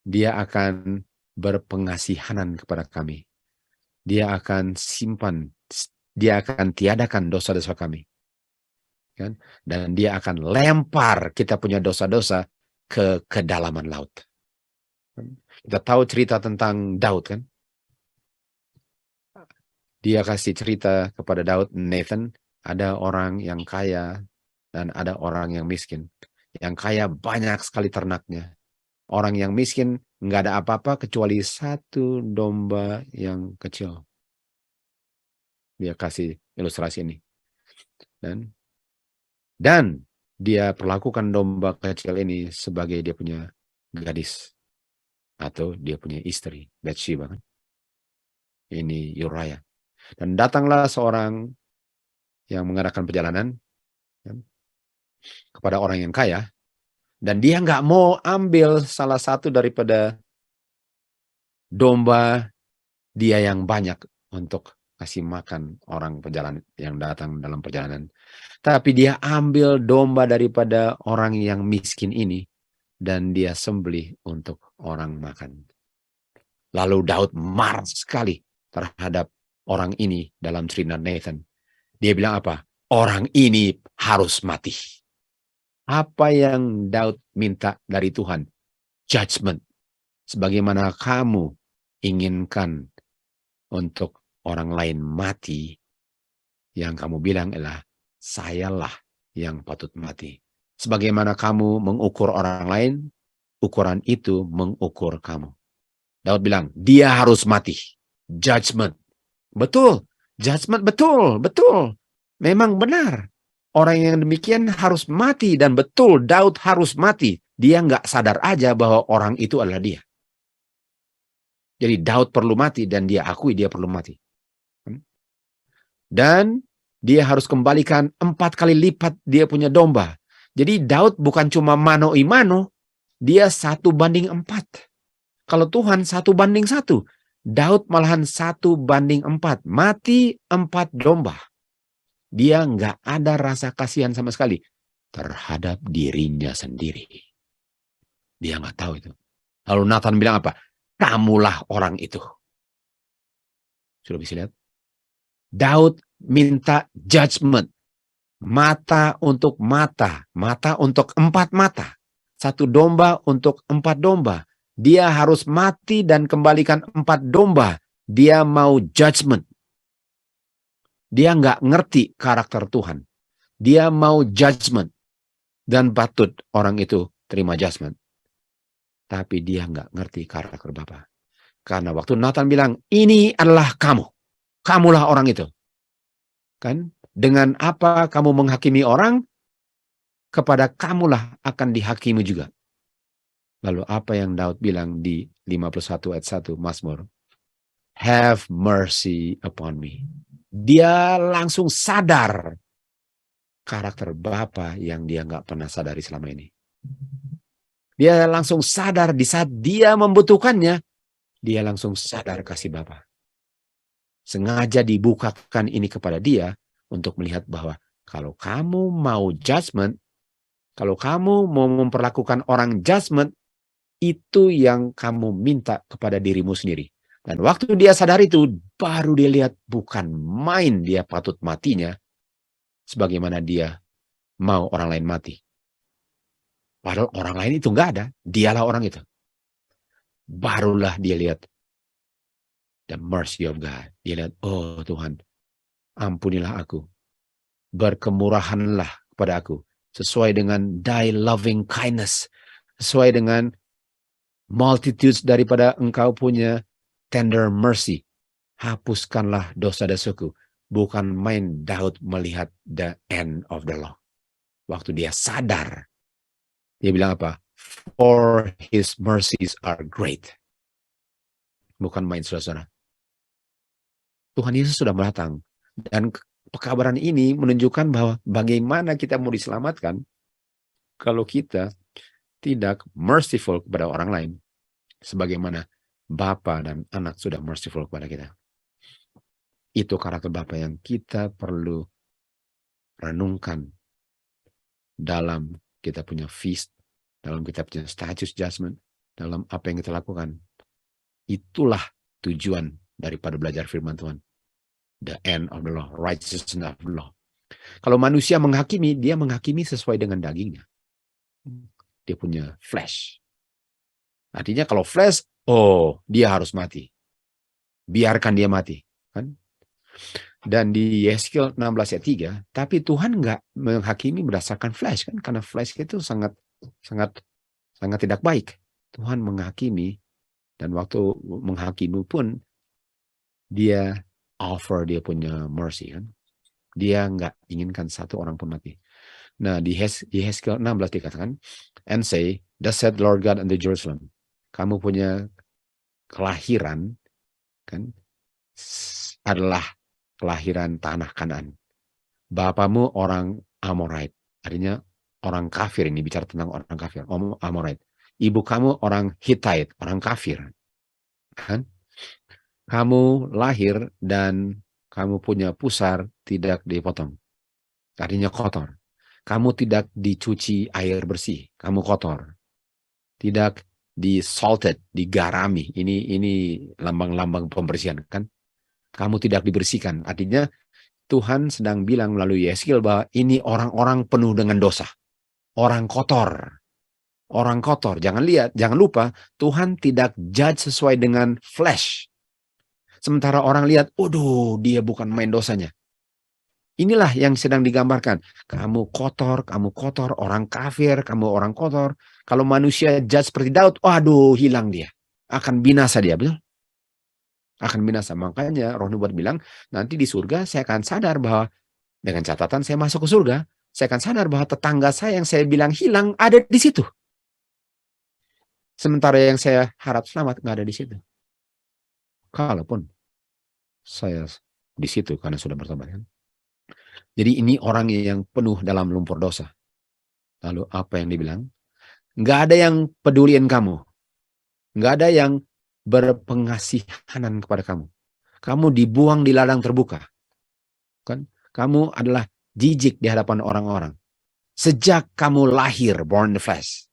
Dia akan berpengasihanan kepada kami. Dia akan simpan, dia akan tiadakan dosa-dosa kami. Kan? Dan dia akan lempar kita punya dosa-dosa ke kedalaman laut. Kita tahu cerita tentang Daud kan? Dia kasih cerita kepada Daud, Nathan, ada orang yang kaya dan ada orang yang miskin. Yang kaya banyak sekali ternaknya. Orang yang miskin nggak ada apa-apa kecuali satu domba yang kecil. Dia kasih ilustrasi ini. Dan dia perlakukan domba kecil ini sebagai dia punya gadis. atau dia punya istri, Bathsheba kan. Ini Uriah. Dan datanglah seorang yang mengadakan perjalanan kan, kepada orang yang kaya, dan dia nggak mau ambil salah satu daripada domba dia yang banyak untuk kasih makan orang perjalanan yang datang dalam perjalanan. Tapi dia ambil domba daripada orang yang miskin ini dan dia sembelih untuk orang makan. Lalu Daud marah sekali terhadap orang ini dalam cerita Nathan. Dia bilang apa? Orang ini harus mati. Apa yang Daud minta dari Tuhan? Judgment. Sebagaimana kamu inginkan untuk orang lain mati, yang kamu bilang adalah sayalah yang patut mati. Sebagaimana kamu mengukur orang lain, ukuran itu mengukur kamu. Daud bilang, dia harus mati. Judgment. Betul. Judgment betul. Betul. Memang benar. Orang yang demikian harus mati. Dan betul, Daud harus mati. Dia nggak sadar aja bahwa orang itu adalah dia. Jadi Daud perlu mati dan dia akui dia perlu mati. Dan dia harus kembalikan 4 kali lipat dia punya domba. Jadi Daud bukan cuma mano imano, dia 1:4. Kalau Tuhan 1:1, Daud malahan 1:4. Mati 4 domba. Dia nggak ada rasa kasihan sama sekali terhadap dirinya sendiri. Dia nggak tahu itu. Lalu Nathan bilang apa? Kamulah orang itu. Sudah bisa lihat? Daud minta judgment. Mata untuk mata. Mata untuk 4 mata. 1 domba untuk 4 domba. Dia harus mati dan kembalikan 4 domba. Dia mau judgment. Dia nggak ngerti karakter Tuhan. Dia mau judgment. Dan patut orang itu terima judgment. Tapi dia nggak ngerti karakter Bapa. Karena waktu Nathan bilang, ini adalah kamu. Kamulah orang itu. Kan? Dengan apa kamu menghakimi orang, kepada kamulah akan dihakimi juga. Lalu apa yang Daud bilang di 51 ayat 1 Mazmur? Have mercy upon me. Dia langsung sadar karakter Bapa yang dia nggak pernah sadari selama ini. Dia langsung sadar di saat dia membutuhkannya, dia langsung sadar kasih Bapa. Sengaja dibukakan ini kepada dia untuk melihat bahwa kalau kamu mau judgment, kalau kamu mau memperlakukan orang judgment, itu yang kamu minta kepada dirimu sendiri. Dan waktu dia sadar itu, baru dia lihat bukan main dia patut matinya, sebagaimana dia mau orang lain mati. Padahal orang lain itu nggak ada, dialah orang itu. Barulah dia lihat the mercy of God. Dia lihat, oh Tuhan, ampunilah aku. Berkemurahanlah kepada aku. Sesuai dengan thy loving kindness. Sesuai dengan multitudes daripada engkau punya tender mercy. Hapuskanlah dosa-dosaku. Bukan main Daud melihat the end of the law. Waktu dia sadar, dia bilang apa? For his mercies are great. Bukan main, saudara-saudara. Tuhan Yesus sudah datang. Dan pekabaran ini menunjukkan bahwa bagaimana kita mau diselamatkan kalau kita tidak merciful kepada orang lain. Sebagaimana Bapa dan Anak sudah merciful kepada kita. Itu karakter Bapa yang kita perlu renungkan dalam kita punya feast, dalam kita punya status judgment, dalam apa yang kita lakukan. Itulah tujuan daripada belajar firman Tuhan. The end of the law, righteousness of the law. Kalau manusia menghakimi, dia menghakimi sesuai dengan dagingnya. Dia punya flesh. Artinya kalau flesh, oh dia harus mati. Biarkan dia mati. Kan? Dan di Yeskiel 16 ayat 3, tapi Tuhan nggak menghakimi berdasarkan flesh kan, karena flesh itu sangat tidak baik. Tuhan menghakimi, dan waktu menghakimi pun dia offer dia punya mercy kan. Dia nggak inginkan satu orang pun mati. Nah di Yeskiel 16 dikatakan, and say, thus said Lord God unto Jerusalem, kamu punya kelahiran kan adalah kelahiran tanah Kanaan. Bapamu orang Amorite, artinya orang kafir, ini bicara tentang orang kafir, Amorite. Ibu kamu orang Hittite, orang kafir. Kan? Kamu lahir dan kamu punya pusar tidak dipotong. Artinya kotor. Kamu tidak dicuci air bersih, kamu kotor. Tidak disalted, digarami. Ini lambang-lambang pembersihan kan? Kamu tidak dibersihkan. Artinya Tuhan sedang bilang melalui Yeskiel bahwa ini orang-orang penuh dengan dosa. Orang kotor. Orang kotor. Jangan lupa, Tuhan tidak judge sesuai dengan flesh. Sementara orang lihat, waduh, dia bukan main dosanya. Inilah yang sedang digambarkan. Kamu kotor, orang kafir, kamu orang kotor. Kalau manusia judge seperti Daud, waduh, hilang dia. Akan binasa dia, betul? Akan binasa. Makanya Roh Nubuat bilang, nanti di surga saya akan sadar bahwa dengan catatan saya masuk ke surga, saya akan sadar bahwa tetangga saya yang saya bilang hilang ada di situ. Sementara yang saya harap selamat nggak ada di situ. Kalaupun saya di situ karena sudah bertobat kan. Jadi ini orang yang penuh dalam lumpur dosa. Lalu apa yang dibilang? Nggak ada yang peduliin kamu. Nggak ada yang berpengasihanan kepada kamu. Kamu dibuang di ladang terbuka. Kan? Kamu adalah jijik di hadapan orang-orang. Sejak kamu lahir, born in the flesh.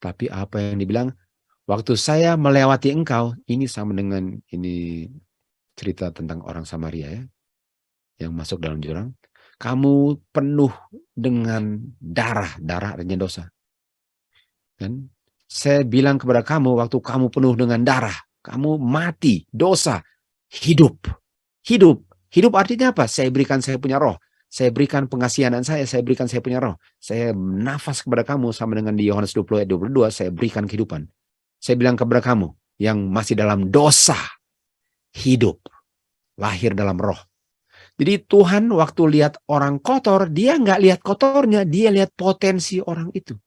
Tapi apa yang dibilang? Waktu saya melewati engkau, ini sama dengan ini cerita tentang orang Samaria ya, yang masuk dalam jurang. Kamu penuh dengan darah artinya dosa. Kan? Saya bilang kepada kamu, waktu kamu penuh dengan darah, kamu mati, dosa, hidup. Hidup artinya apa? Saya berikan saya punya roh. Saya berikan pengasihanan saya berikan saya punya roh. Saya nafas kepada kamu sama dengan di Yohanes 20 ayat 22, saya berikan kehidupan. Saya bilang kepada kamu yang masih dalam dosa, hidup, lahir dalam roh. Jadi Tuhan waktu lihat orang kotor, dia nggak lihat kotornya, dia lihat potensi orang itu.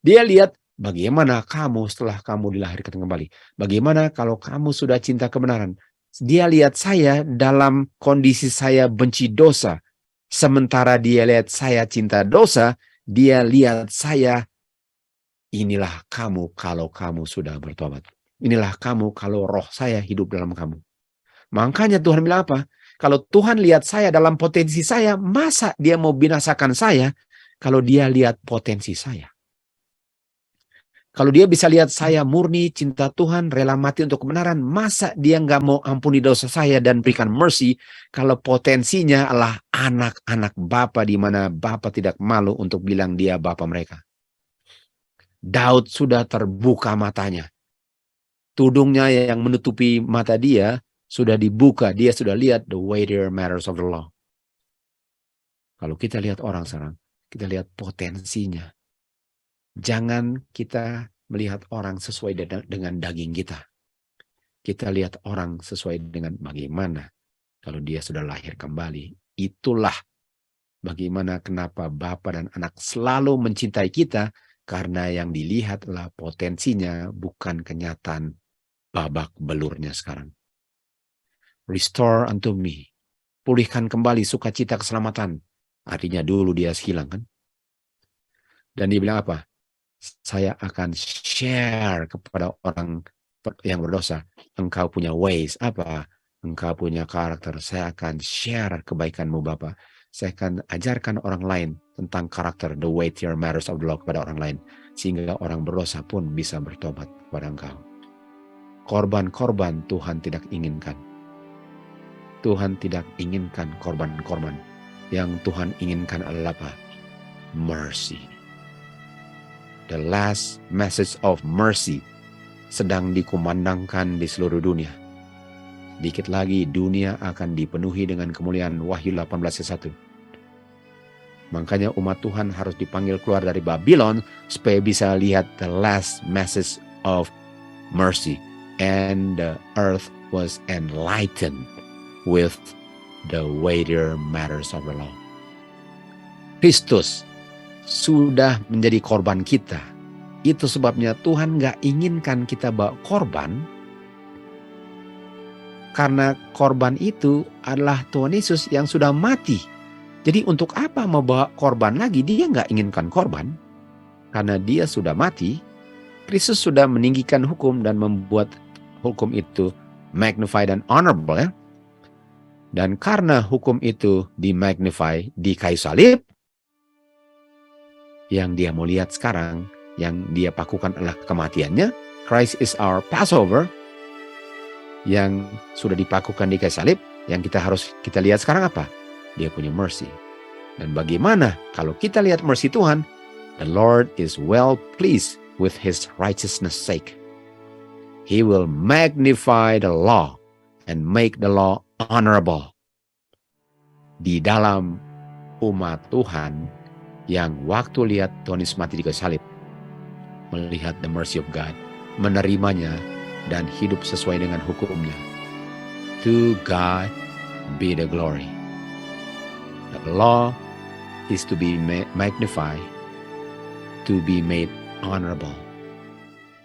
Dia lihat bagaimana kamu setelah kamu dilahirkan kembali. Bagaimana kalau kamu sudah cinta kebenaran. Dia lihat saya dalam kondisi saya benci dosa. Sementara dia lihat saya cinta dosa, dia lihat saya, inilah kamu kalau kamu sudah bertobat. Inilah kamu kalau roh saya hidup dalam kamu. Makanya Tuhan bilang apa? Kalau Tuhan lihat saya dalam potensi saya, masa dia mau binasakan saya kalau dia lihat potensi saya? Kalau dia bisa lihat saya murni, cinta Tuhan, rela mati untuk kebenaran, masa dia nggak mau ampuni dosa saya dan berikan mercy kalau potensinya adalah anak-anak Bapa di mana Bapa tidak malu untuk bilang dia Bapa mereka. Daud sudah terbuka matanya. Tudungnya yang menutupi mata dia sudah dibuka. Dia sudah lihat the weightier matters of the law. Kalau kita lihat orang sekarang, kita lihat potensinya. Jangan kita melihat orang sesuai dengan daging kita. Kita lihat orang sesuai dengan bagaimana kalau dia sudah lahir kembali. Itulah bagaimana kenapa Bapa dan Anak selalu mencintai kita, karena yang dilihat adalah potensinya, bukan kenyataan babak belurnya sekarang. Restore unto me. Pulihkan kembali sukacita keselamatan. Artinya dulu dia hilang kan. Dan dia bilang apa? Saya akan share kepada orang yang berdosa. Engkau punya ways. Apa? Engkau punya karakter. Saya akan share kebaikanmu Bapa. Saya akan ajarkan orang lain tentang karakter, the weightier matters of the law kepada orang lain. Sehingga orang berdosa pun bisa bertobat kepada engkau. Korban-korban Tuhan tidak inginkan. Tuhan tidak inginkan korban-korban. Yang Tuhan inginkan adalah apa? Mercy. The last message of mercy sedang dikumandangkan di seluruh dunia. Dikit lagi dunia akan dipenuhi dengan kemuliaan. Wahyu 18:1. Makanya umat Tuhan harus dipanggil keluar dari Babylon supaya bisa lihat the last message of mercy. And the earth was enlightened with the weightier matters of the law. Kristus sudah menjadi korban kita. Itu sebabnya Tuhan nggak inginkan kita bawa korban, karena korban itu adalah Tuhan Yesus yang sudah mati. Jadi untuk apa membawa korban lagi? Dia nggak inginkan korban. Karena dia sudah mati, Kristus sudah meninggikan hukum dan membuat hukum itu magnify dan honorable, ya. Dan karena hukum itu dimagnify di kayu salib, yang dia mau lihat sekarang, yang dia pakukan adalah kematiannya. Christ is our Passover, yang sudah dipakukan di kayu salib. Yang kita lihat sekarang apa? Dia punya mercy. Dan bagaimana kalau kita lihat mercy Tuhan? The Lord is well pleased with His righteousness sake. He will magnify the law and make the law honorable. Di dalam umat Tuhan yang waktu lihat Tuhan Yesus mati di kayu salib, melihat the mercy of God, menerimanya dan hidup sesuai dengan hukumnya. To God be the glory. The law is to be magnified, to be made honorable.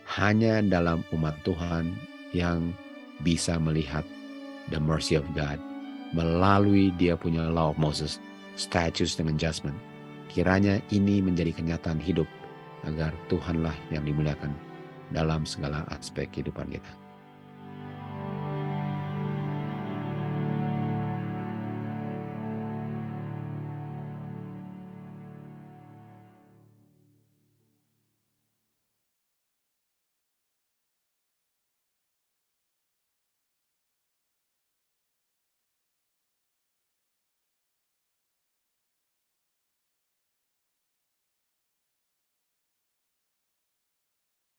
Hanya dalam umat Tuhan yang bisa melihat the mercy of God melalui dia punya law of Moses, statutes dengan judgment. Kiranya ini menjadi kenyataan hidup agar Tuhanlah yang dimuliakan dalam segala aspek kehidupan kita.